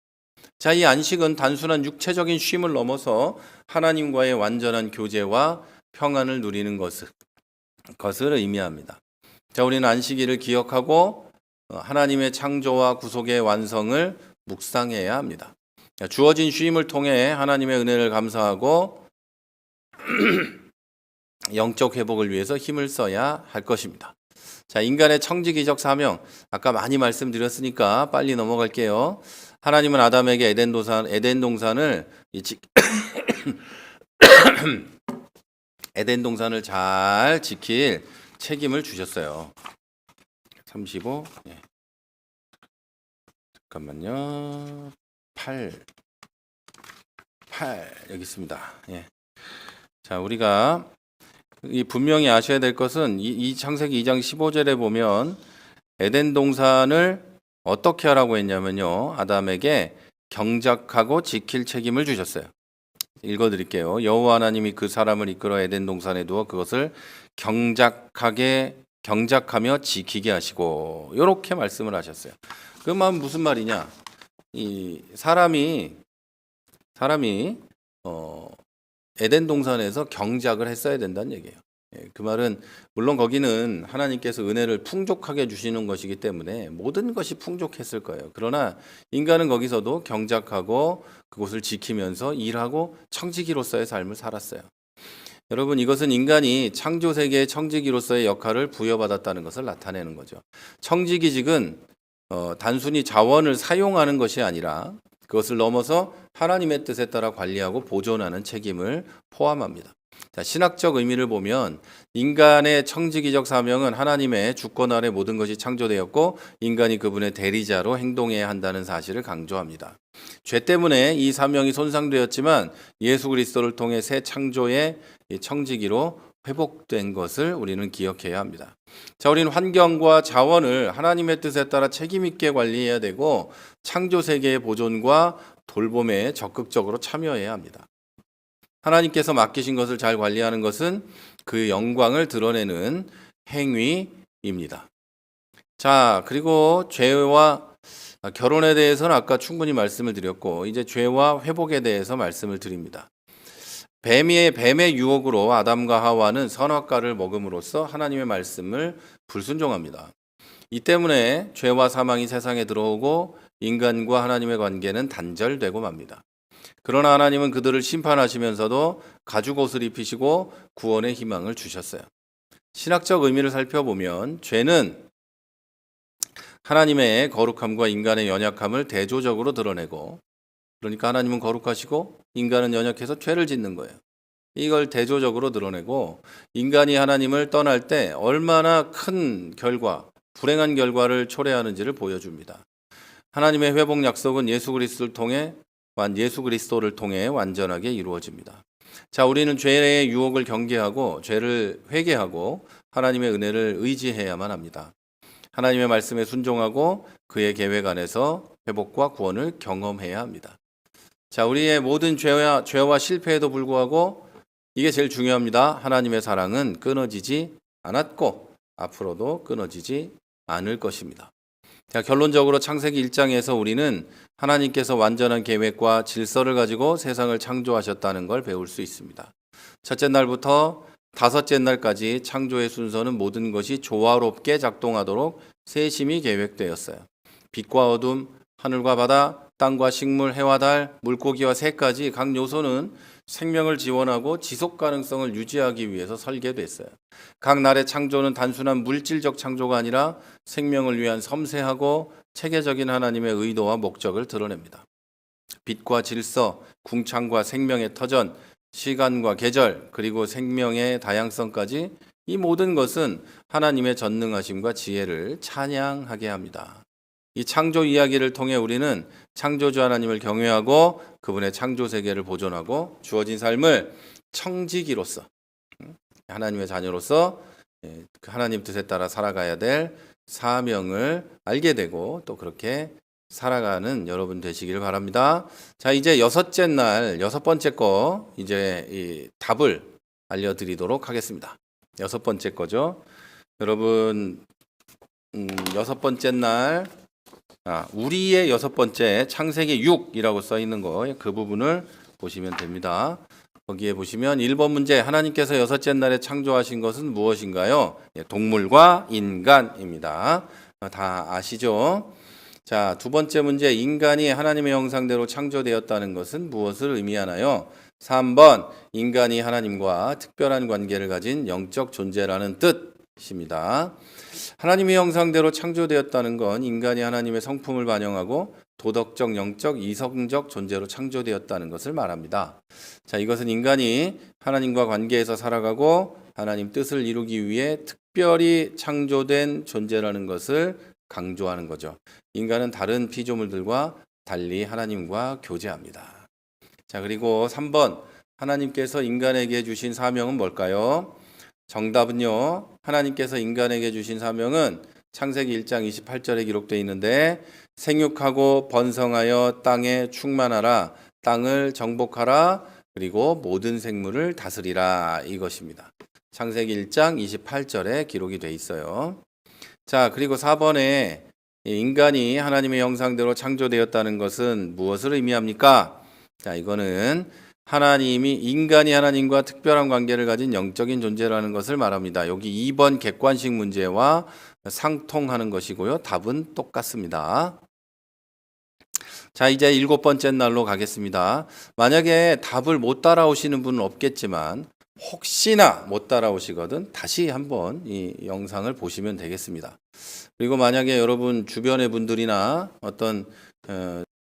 자, 이 안식은 단순한 육체적인 쉼을 넘어서 하나님과의 완전한 교제와 평안을 누리는 것을 의미합니다. 자, 우리는 안식일을 기억하고 하나님의 창조와 구속의 완성을 묵상해야 합니다. 주어진 쉼을 통해 하나님의 은혜를 감사하고 영적 회복을 위해서 힘을 써야 할 것입니다. 자, 인간의 청지기적 사명, 아까 많이 말씀드렸으니까 빨리 넘어갈게요. 하나님은 아담에게 에덴 동산을 에덴 동산을 잘 지킬 책임을 주셨어요. 35. 잠깐만요. 8 여기 있습니다. 자, 우리가 분명히 아셔야 될 것은 이 창세기 2장 15절에 보면 에덴 동산을 어떻게 하라고 했냐면요, 아담에게 경작하고 지킬 책임을 주셨어요. 읽어드릴게요. 여호와 하나님이 그 사람을 이끌어 에덴 동산에 두어 그것을 경작하며 지키게 하시고, 이렇게 말씀을 하셨어요. 그 말은 무슨 말이냐? 이 사람이 에덴 동산에서 경작을 했어야 된다는 얘기예요. 그 말은 물론 거기는 하나님께서 은혜를 풍족하게 주시는 것이기 때문에 모든 것이 풍족했을 거예요. 그러나 인간은 거기서도 경작하고 그곳을 지키면서 일하고 청지기로서의 삶을 살았어요. 여러분, 이것은 인간이 창조 세계의 청지기로서의 역할을 부여받았다는 것을 나타내는 거죠. 청지기직은 단순히 자원을 사용하는 것이 아니라 그것을 넘어서 하나님의 뜻에 따라 관리하고 보존하는 책임을 포함합니다. 자, 신학적 의미를 보면 인간의 청지기적 사명은 하나님의 주권 아래 모든 것이 창조되었고 인간이 그분의 대리자로 행동해야 한다는 사실을 강조합니다. 죄 때문에 이 사명이 손상되었지만 예수 그리스도를 통해 새 창조의 청지기로 회복된 것을 우리는 기억해야 합니다. 자, 우리는 환경과 자원을 하나님의 뜻에 따라 책임 있게 관리해야 되고 창조 세계의 보존과 돌봄에 적극적으로 참여해야 합니다. 하나님께서 맡기신 것을 잘 관리하는 것은 그 영광을 드러내는 행위입니다. 자, 그리고 죄와 결혼에 대해서는 아까 충분히 말씀을 드렸고 이제 죄와 회복에 대해서 말씀을 드립니다. 뱀의 유혹으로 아담과 하와는 선악과를 먹음으로써 하나님의 말씀을 불순종합니다. 이 때문에 죄와 사망이 세상에 들어오고 인간과 하나님의 관계는 단절되고 맙니다. 그러나 하나님은 그들을 심판하시면서도 가죽옷을 입히시고 구원의 희망을 주셨어요. 신학적 의미를 살펴보면 죄는 하나님의 거룩함과 인간의 연약함을 대조적으로 드러내고, 그러니까 하나님은 거룩하시고 인간은 연약해서 죄를 짓는 거예요. 이걸 대조적으로 드러내고 인간이 하나님을 떠날 때 얼마나 큰 결과, 불행한 결과를 초래하는지를 보여줍니다. 하나님의 회복 약속은 예수 그리스도를 통해 완전하게 이루어집니다. 자, 우리는 죄의 유혹을 경계하고 죄를 회개하고 하나님의 은혜를 의지해야만 합니다. 하나님의 말씀에 순종하고 그의 계획 안에서 회복과 구원을 경험해야 합니다. 자, 우리의 모든 죄와 실패에도 불구하고 이게 제일 중요합니다. 하나님의 사랑은 끊어지지 않았고 앞으로도 끊어지지 않을 것입니다. 자, 결론적으로 창세기 1장에서 우리는 하나님께서 완전한 계획과 질서를 가지고 세상을 창조하셨다는 걸 배울 수 있습니다. 첫째 날부터 다섯째 날까지 창조의 순서는 모든 것이 조화롭게 작동하도록 세심히 계획되었어요. 빛과 어둠, 하늘과 바다, 땅과 식물, 해와 달, 물고기와 새까지 각 요소는 생명을 지원하고 지속 가능성을 유지하기 위해서 설계됐어요. 각 날의 창조는 단순한 물질적 창조가 아니라 생명을 위한 섬세하고 체계적인 하나님의 의도와 목적을 드러냅니다. 빛과 질서, 궁창과 생명의 터전, 시간과 계절, 그리고 생명의 다양성까지 이 모든 것은 하나님의 전능하심과 지혜를 찬양하게 합니다. 이 창조 이야기를 통해 우리는 창조주 하나님을 경외하고 그분의 창조 세계를 보존하고 주어진 삶을 청지기로서 하나님의 자녀로서 하나님 뜻에 따라 살아가야 될 사명을 알게 되고 또 그렇게 살아가는 여러분 되시기를 바랍니다. 자, 이제 여섯 번째 거 이제 이 답을 알려드리도록 하겠습니다. 여섯 번째 거죠. 여러분 여섯 번째 날 우리의 여섯 번째 창세기 6이라고 써 있는 거 그 부분을 보시면 됩니다. 거기에 보시면 1번 문제, 하나님께서 여섯째 날에 창조하신 것은 무엇인가요? 동물과 인간입니다. 다 아시죠? 자, 두 번째 문제, 인간이 하나님의 형상대로 창조되었다는 것은 무엇을 의미하나요? 3번, 인간이 하나님과 특별한 관계를 가진 영적 존재라는 뜻입니다. 하나님의 형상대로 창조되었다는 건 인간이 하나님의 성품을 반영하고 도덕적, 영적, 이성적 존재로 창조되었다는 것을 말합니다. 자, 이것은 인간이 하나님과 관계에서 살아가고 하나님 뜻을 이루기 위해 특별히 창조된 존재라는 것을 강조하는 거죠. 인간은 다른 피조물들과 달리 하나님과 교제합니다. 자, 그리고 3번, 하나님께서 인간에게 주신 사명은 뭘까요? 정답은요, 하나님께서 인간에게 주신 사명은 창세기 1장 28절에 기록되어 있는데 생육하고 번성하여 땅에 충만하라, 땅을 정복하라, 그리고 모든 생물을 다스리라, 이것입니다. 창세기 1장 28절에 기록이 되어 있어요. 자, 그리고 4번에 인간이 하나님의 형상대로 창조되었다는 것은 무엇을 의미합니까? 자, 이거는 인간이 하나님과 특별한 관계를 가진 영적인 존재라는 것을 말합니다. 여기 2번 객관식 문제와 상통하는 것이고요. 답은 똑같습니다. 자, 이제 7번째 날로 가겠습니다. 만약에 답을 못 따라오시는 분은 없겠지만 혹시나 못 따라오시거든 다시 한번 이 영상을 보시면 되겠습니다. 그리고 만약에 여러분 주변의 분들이나 어떤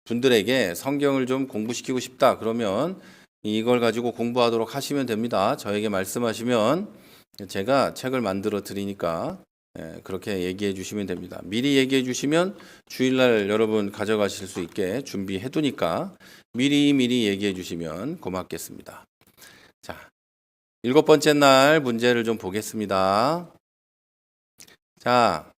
분들에게 성경을 좀 공부시키고 싶다 그러면 이걸 가지고 공부하도록 하시면 됩니다. 저에게 말씀하시면 제가 책을 만들어 드리니까 그렇게 얘기해 주시면 됩니다. 미리 얘기해 주시면 주일날 여러분 가져가실 수 있게 준비해 두니까 미리 얘기해 주시면 고맙겠습니다. 자, 7번째 날 문제를 좀 보겠습니다. 자,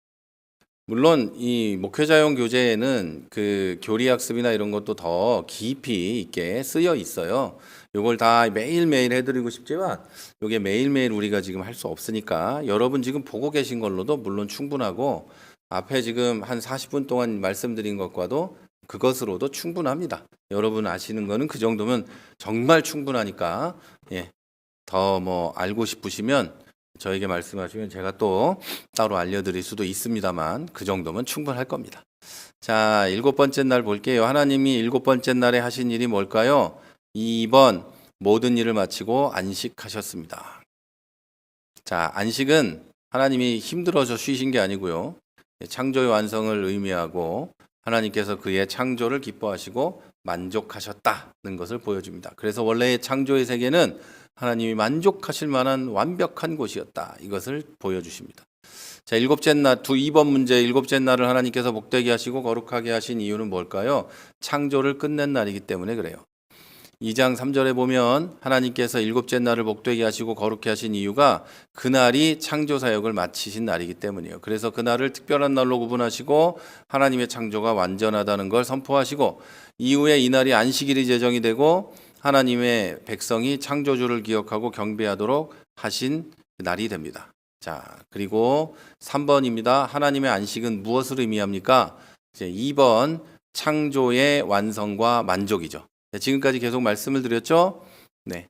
물론 이 목회자용 교재에는 그 교리학습이나 이런 것도 더 깊이 있게 쓰여 있어요. 요걸 다 매일매일 해드리고 싶지만 요게 매일매일 우리가 지금 할 수 없으니까 여러분 지금 보고 계신 걸로도 물론 충분하고 앞에 지금 한 40분 동안 말씀드린 것과도 그것으로도 충분합니다. 여러분 아시는 거는 그 정도면 정말 충분하니까 더 뭐 알고 싶으시면 저에게 말씀하시면 제가 또 따로 알려드릴 수도 있습니다만 그 정도면 충분할 겁니다. 자, 7번째 날 볼게요. 하나님이 7번째 날에 하신 일이 뭘까요? 2번 모든 일을 마치고 안식하셨습니다. 자, 안식은 하나님이 힘들어서 쉬신 게 아니고요. 창조의 완성을 의미하고 하나님께서 그의 창조를 기뻐하시고 만족하셨다는 것을 보여줍니다. 그래서 원래의 창조의 세계는 하나님이 만족하실 만한 완벽한 곳이었다. 이것을 보여주십니다. 자, 2번 문제 7째 날을 하나님께서 복되게 하시고 거룩하게 하신 이유는 뭘까요? 창조를 끝낸 날이기 때문에 그래요. 2장 3절에 보면 하나님께서 7째 날을 복되게 하시고 거룩해 하신 이유가 그날이 창조 사역을 마치신 날이기 때문이에요. 그래서 그날을 특별한 날로 구분하시고 하나님의 창조가 완전하다는 걸 선포하시고 이후에 이날이 안식일이 제정이 되고 하나님의 백성이 창조주를 기억하고 경배하도록 하신 날이 됩니다. 자, 그리고 3번입니다. 하나님의 안식은 무엇을 의미합니까? 이제 2번 창조의 완성과 만족이죠. 지금까지 계속 말씀을 드렸죠? 네.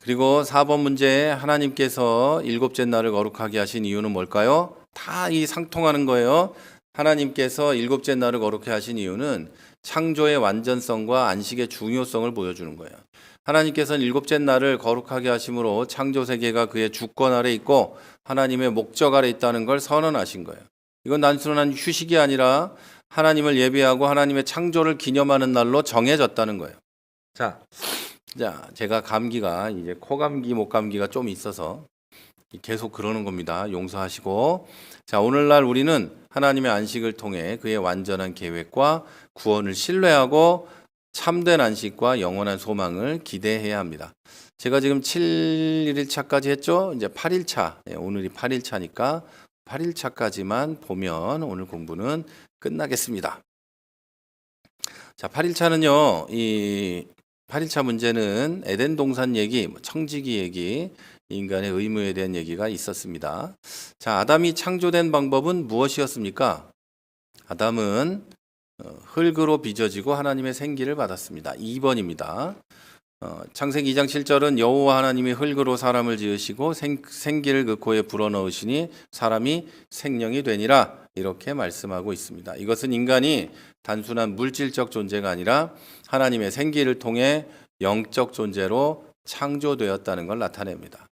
그리고 4번 문제 하나님께서 7째 날을 거룩하게 하신 이유는 뭘까요? 다 이 상통하는 거예요. 하나님께서 7째 날을 거룩하게 하신 이유는 창조의 완전성과 안식의 중요성을 보여주는 거예요. 하나님께서는 7째 날을 거룩하게 하심으로 창조 세계가 그의 주권 아래 있고 하나님의 목적 아래 있다는 걸 선언하신 거예요. 이건 단순한 휴식이 아니라 하나님을 예배하고 하나님의 창조를 기념하는 날로 정해졌다는 거예요. 자, 제가 감기가 이제 코감기, 목감기가 좀 있어서 계속 그러는 겁니다. 용서하시고. 자, 오늘날 우리는 하나님의 안식을 통해 그의 완전한 계획과 구원을 신뢰하고 참된 안식과 영원한 소망을 기대해야 합니다. 제가 지금 7일차까지 했죠? 이제 8일차. 오늘이 8일차니까 8일차까지만 보면 오늘 공부는 끝나겠습니다. 자, 8일차는요. 이 8일차 문제는 에덴 동산 얘기, 청지기 얘기, 인간의 의무에 대한 얘기가 있었습니다. 자, 아담이 창조된 방법은 무엇이었습니까? 아담은 흙으로 빚어지고 하나님의 생기를 받았습니다. 2번입니다. 창세기 2장 7절은 여호와 하나님이 흙으로 사람을 지으시고 생기를 그 코에 불어넣으시니 사람이 생명이 되니라 이렇게 말씀하고 있습니다. 이것은 인간이 단순한 물질적 존재가 아니라 하나님의 생기를 통해 영적 존재로 창조되었다는 걸 나타냅니다.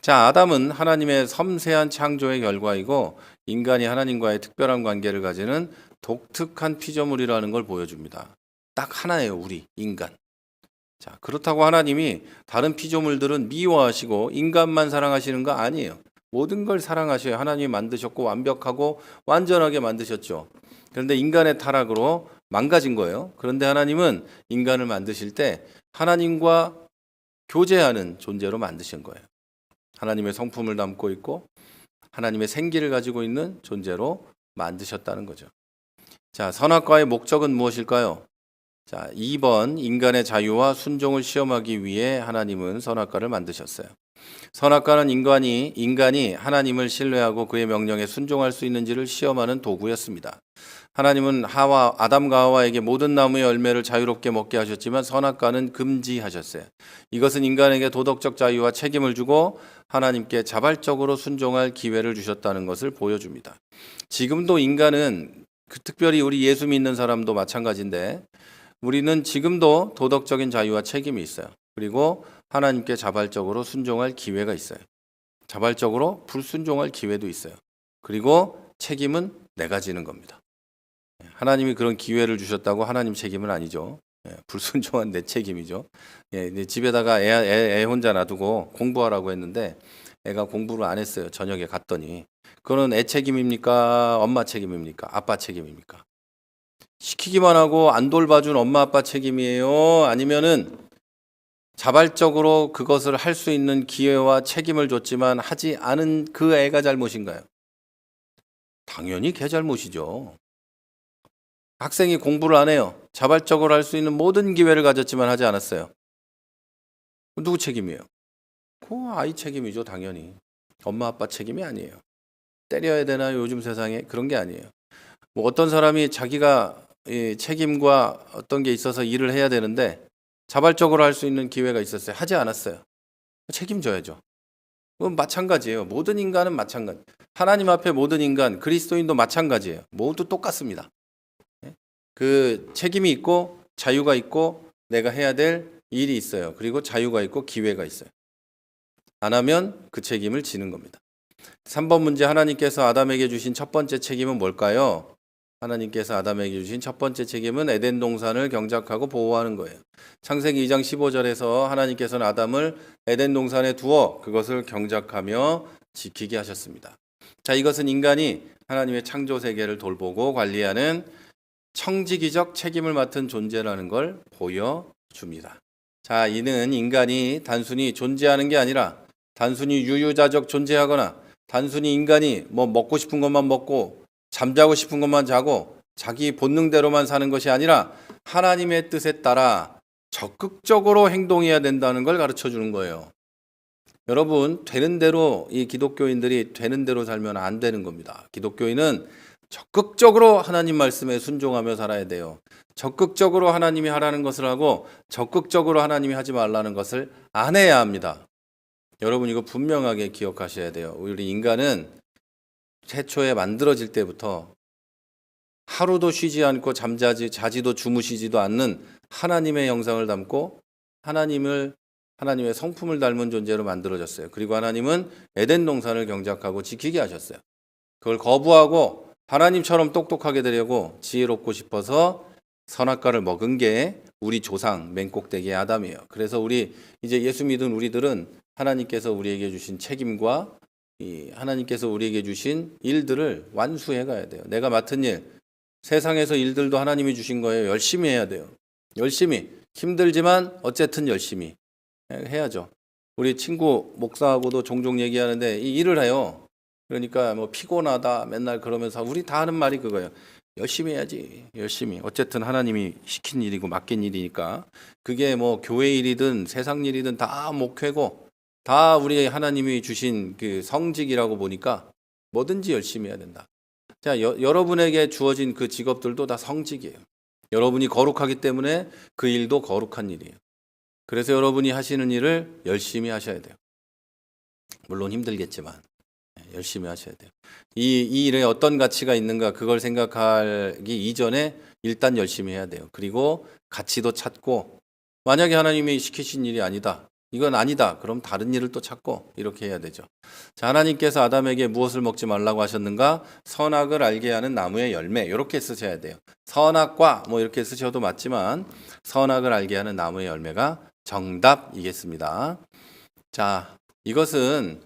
자, 아담은 하나님의 섬세한 창조의 결과이고 인간이 하나님과의 특별한 관계를 가지는 독특한 피조물이라는 걸 보여줍니다. 딱 하나예요, 우리 인간. 자, 그렇다고 하나님이 다른 피조물들은 미워하시고 인간만 사랑하시는 거 아니에요. 모든 걸 사랑하셔요. 하나님이 만드셨고 완벽하고 완전하게 만드셨죠. 그런데 인간의 타락으로 망가진 거예요. 그런데 하나님은 인간을 만드실 때 하나님과 교제하는 존재로 만드신 거예요. 하나님의 성품을 담고 있고 하나님의 생기를 가지고 있는 존재로 만드셨다는 거죠. 자, 선악과의 목적은 무엇일까요? 자, 2번 인간의 자유와 순종을 시험하기 위해 하나님은 선악과를 만드셨어요. 선악과는 인간이 하나님을 신뢰하고 그의 명령에 순종할 수 있는지를 시험하는 도구였습니다. 하나님은 아담과 하와에게 모든 나무의 열매를 자유롭게 먹게 하셨지만 선악과는 금지하셨어요. 이것은 인간에게 도덕적 자유와 책임을 주고 하나님께 자발적으로 순종할 기회를 주셨다는 것을 보여줍니다. 지금도 인간은 특별히 우리 예수 믿는 사람도 마찬가지인데 우리는 지금도 도덕적인 자유와 책임이 있어요. 그리고 하나님께 자발적으로 순종할 기회가 있어요. 자발적으로 불순종할 기회도 있어요. 그리고 책임은 내가 지는 겁니다. 하나님이 그런 기회를 주셨다고 하나님 책임은 아니죠. 불순종한 내 책임이죠. 이제 집에다가 애 혼자 놔두고 공부하라고 했는데 애가 공부를 안 했어요. 저녁에 갔더니 그거는 애 책임입니까? 엄마 책임입니까? 아빠 책임입니까? 시키기만 하고 안 돌봐준 엄마 아빠 책임이에요? 아니면은 자발적으로 그것을 할 수 있는 기회와 책임을 줬지만 하지 않은 그 애가 잘못인가요? 당연히 걔 잘못이죠. 학생이 공부를 안 해요. 자발적으로 할 수 있는 모든 기회를 가졌지만 하지 않았어요. 누구 책임이에요? 그 아이 책임이죠, 당연히. 엄마 아빠 책임이 아니에요. 때려야 되나요? 요즘 세상에 그런 게 아니에요. 뭐 어떤 사람이 자기가 이 책임과 어떤 게 있어서 일을 해야 되는데 자발적으로 할 수 있는 기회가 있었어요. 하지 않았어요. 책임져야죠. 그건 마찬가지예요. 모든 인간은 마찬가지. 하나님 앞에 모든 인간, 그리스도인도 마찬가지예요. 모두 똑같습니다. 그 책임이 있고 자유가 있고 내가 해야 될 일이 있어요. 그리고 자유가 있고 기회가 있어요. 안 하면 그 책임을 지는 겁니다. 3번 문제, 하나님께서 아담에게 주신 첫 번째 책임은 뭘까요? 하나님께서 아담에게 주신 첫 번째 책임은 에덴 동산을 경작하고 보호하는 거예요. 창세기 2장 15절에서 하나님께서는 아담을 에덴 동산에 두어 그것을 경작하며 지키게 하셨습니다. 자, 이것은 인간이 하나님의 창조 세계를 돌보고 관리하는 청지기적 책임을 맡은 존재라는 걸 보여줍니다. 자, 이는 인간이 단순히 존재하는 게 아니라 단순히 유유자적 존재하거나 단순히 인간이 뭐 먹고 싶은 것만 먹고 잠자고 싶은 것만 자고 자기 본능대로만 사는 것이 아니라 하나님의 뜻에 따라 적극적으로 행동해야 된다는 걸 가르쳐 주는 거예요. 여러분, 되는 대로 이 기독교인들이 되는 대로 살면 안 되는 겁니다. 기독교인은 적극적으로 하나님 말씀에 순종하며 살아야 돼요. 적극적으로 하나님이 하라는 것을 하고 적극적으로 하나님이 하지 말라는 것을 안 해야 합니다. 여러분, 이거 분명하게 기억하셔야 돼요. 우리 인간은 최초에 만들어질 때부터 하루도 쉬지 않고 자지도 주무시지도 않는 하나님의 형상을 담고 하나님의 성품을 닮은 존재로 만들어졌어요. 그리고 하나님은 에덴 동산을 경작하고 지키게 하셨어요. 그걸 거부하고 하나님처럼 똑똑하게 되려고 지혜롭고 싶어서 선악과를 먹은 게 우리 조상 맨꼭대기의 아담이에요. 그래서 이제 예수 믿은 우리들은 하나님께서 우리에게 주신 책임과 하나님께서 우리에게 주신 일들을 완수해 가야 돼요. 내가 맡은 일, 세상에서 일들도 하나님이 주신 거예요. 열심히 해야 돼요. 열심히. 힘들지만 어쨌든 열심히 해야죠. 우리 친구 목사하고도 종종 얘기하는데 이 일을 해요. 그러니까 뭐 피곤하다 맨날 그러면서 우리 다 하는 말이 그거예요. 열심히 해야지. 열심히. 어쨌든 하나님이 시킨 일이고 맡긴 일이니까 그게 뭐 교회 일이든 세상 일이든 다 목회고 다 우리 하나님이 주신 그 성직이라고 보니까 뭐든지 열심히 해야 된다. 자, 여러분에게 주어진 그 직업들도 다 성직이에요. 여러분이 거룩하기 때문에 그 일도 거룩한 일이에요. 그래서 여러분이 하시는 일을 열심히 하셔야 돼요. 물론 힘들겠지만 열심히 하셔야 돼요. 이 일에 어떤 가치가 있는가 그걸 생각하기 이전에 일단 열심히 해야 돼요. 그리고 가치도 찾고 만약에 하나님이 시키신 일이 아니다. 이건 아니다. 그럼 다른 일을 또 찾고 이렇게 해야 되죠. 자, 하나님께서 아담에게 무엇을 먹지 말라고 하셨는가? 선악을 알게 하는 나무의 열매. 이렇게 쓰셔야 돼요. 선악과 뭐 이렇게 쓰셔도 맞지만 선악을 알게 하는 나무의 열매가 정답이겠습니다. 자, 이것은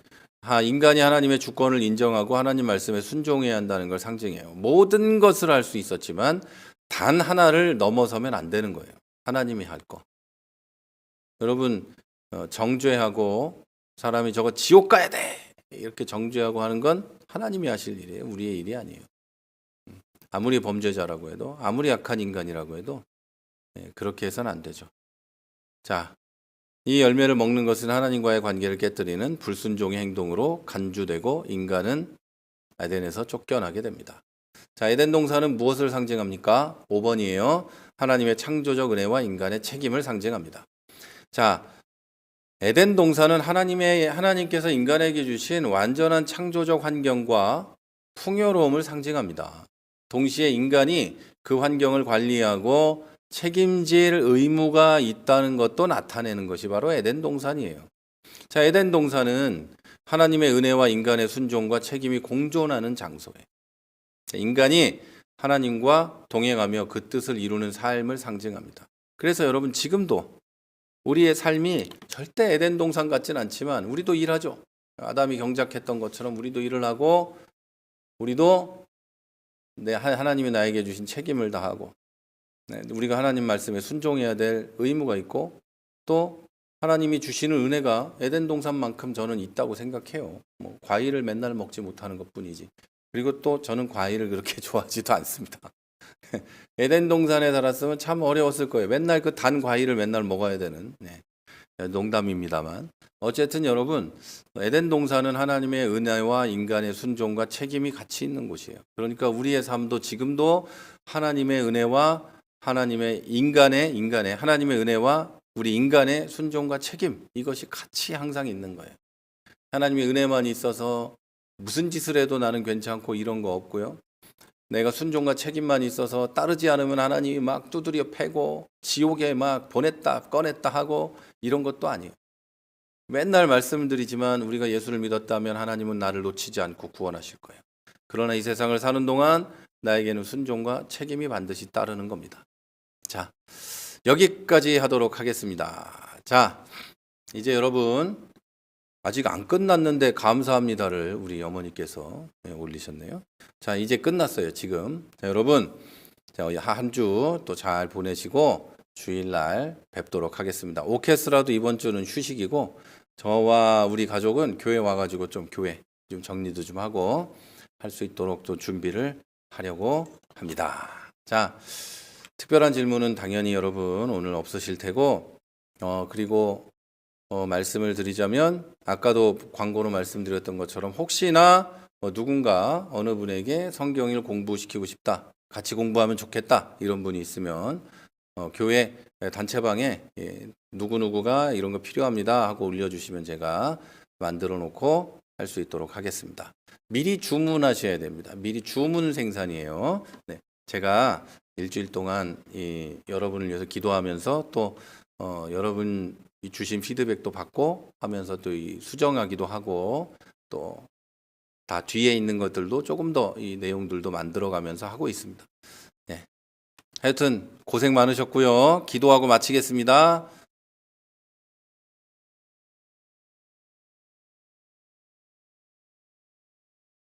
인간이 하나님의 주권을 인정하고 하나님 말씀에 순종해야 한다는 걸 상징해요. 모든 것을 할 수 있었지만 단 하나를 넘어서면 안 되는 거예요. 하나님이 할 거. 여러분, 정죄하고 사람이 저거 지옥 가야 돼 이렇게 정죄하고 하는 건 하나님이 하실 일이에요. 우리의 일이 아니에요. 아무리 범죄자라고 해도 아무리 약한 인간이라고 해도 그렇게 해서는 안 되죠. 자, 이 열매를 먹는 것은 하나님과의 관계를 깨뜨리는 불순종의 행동으로 간주되고 인간은 에덴에서 쫓겨나게 됩니다. 자, 에덴 동산은 무엇을 상징합니까? 5번이에요. 하나님의 창조적 은혜와 인간의 책임을 상징합니다. 자, 에덴 동산은 하나님께서 인간에게 주신 완전한 창조적 환경과 풍요로움을 상징합니다. 동시에 인간이 그 환경을 관리하고 책임질 의무가 있다는 것도 나타내는 것이 바로 에덴 동산이에요. 자, 에덴 동산은 하나님의 은혜와 인간의 순종과 책임이 공존하는 장소예요. 인간이 하나님과 동행하며 그 뜻을 이루는 삶을 상징합니다. 그래서 여러분 지금도 우리의 삶이 절대 에덴 동산 같진 않지만 우리도 일하죠. 아담이 경작했던 것처럼 우리도 일을 하고 우리도 하나님이 나에게 주신 책임을 다하고 우리가 하나님 말씀에 순종해야 될 의무가 있고 또 하나님이 주시는 은혜가 에덴 동산만큼 저는 있다고 생각해요. 뭐 과일을 맨날 먹지 못하는 것뿐이지. 그리고 또 저는 과일을 그렇게 좋아하지도 않습니다. 에덴 동산에 살았으면 참 어려웠을 거예요. 맨날 그 단 과일을 맨날 먹어야 되는. 농담입니다만. 어쨌든 여러분, 에덴 동산은 하나님의 은혜와 인간의 순종과 책임이 같이 있는 곳이에요. 그러니까 우리의 삶도 지금도 하나님의 은혜와 하나님의 하나님의 은혜와 우리 인간의 순종과 책임, 이것이 같이 항상 있는 거예요. 하나님의 은혜만 있어서 무슨 짓을 해도 나는 괜찮고 이런 거 없고요. 내가 순종과 책임만 있어서 따르지 않으면 하나님이 막 두드려 패고 지옥에 막 보냈다 꺼냈다 하고 이런 것도 아니에요. 맨날 말씀드리지만 우리가 예수를 믿었다면 하나님은 나를 놓치지 않고 구원하실 거예요. 그러나 이 세상을 사는 동안 나에게는 순종과 책임이 반드시 따르는 겁니다. 자, 여기까지 하도록 하겠습니다. 자, 이제 여러분 아직 안 끝났는데 감사합니다를 우리 어머니께서 올리셨네요. 자, 이제 끝났어요, 지금. 자, 여러분, 한 주 또 잘 보내시고 주일날 뵙도록 하겠습니다. 오케스트라도 이번 주는 휴식이고 저와 우리 가족은 교회 와가지고 좀 정리도 좀 하고 할 수 있도록 또 준비를 하려고 합니다. 자, 특별한 질문은 당연히 여러분 오늘 없으실 테고 그리고 말씀을 드리자면 아까도 광고로 말씀드렸던 것처럼 혹시나 누군가 어느 분에게 성경을 공부시키고 싶다, 같이 공부하면 좋겠다 이런 분이 있으면 교회 단체방에 누구누구가 이런 거 필요합니다 하고 올려주시면 제가 만들어 놓고 할 수 있도록 하겠습니다. 미리 주문하셔야 됩니다. 미리 주문 생산이에요. 네, 제가 일주일 동안 여러분을 위해서 기도하면서 또 여러분 주신 피드백도 받고 하면서 또 수정하기도 하고 또 다 뒤에 있는 것들도 조금 더 이 내용들도 만들어가면서 하고 있습니다. 네. 하여튼 고생 많으셨고요. 기도하고 마치겠습니다.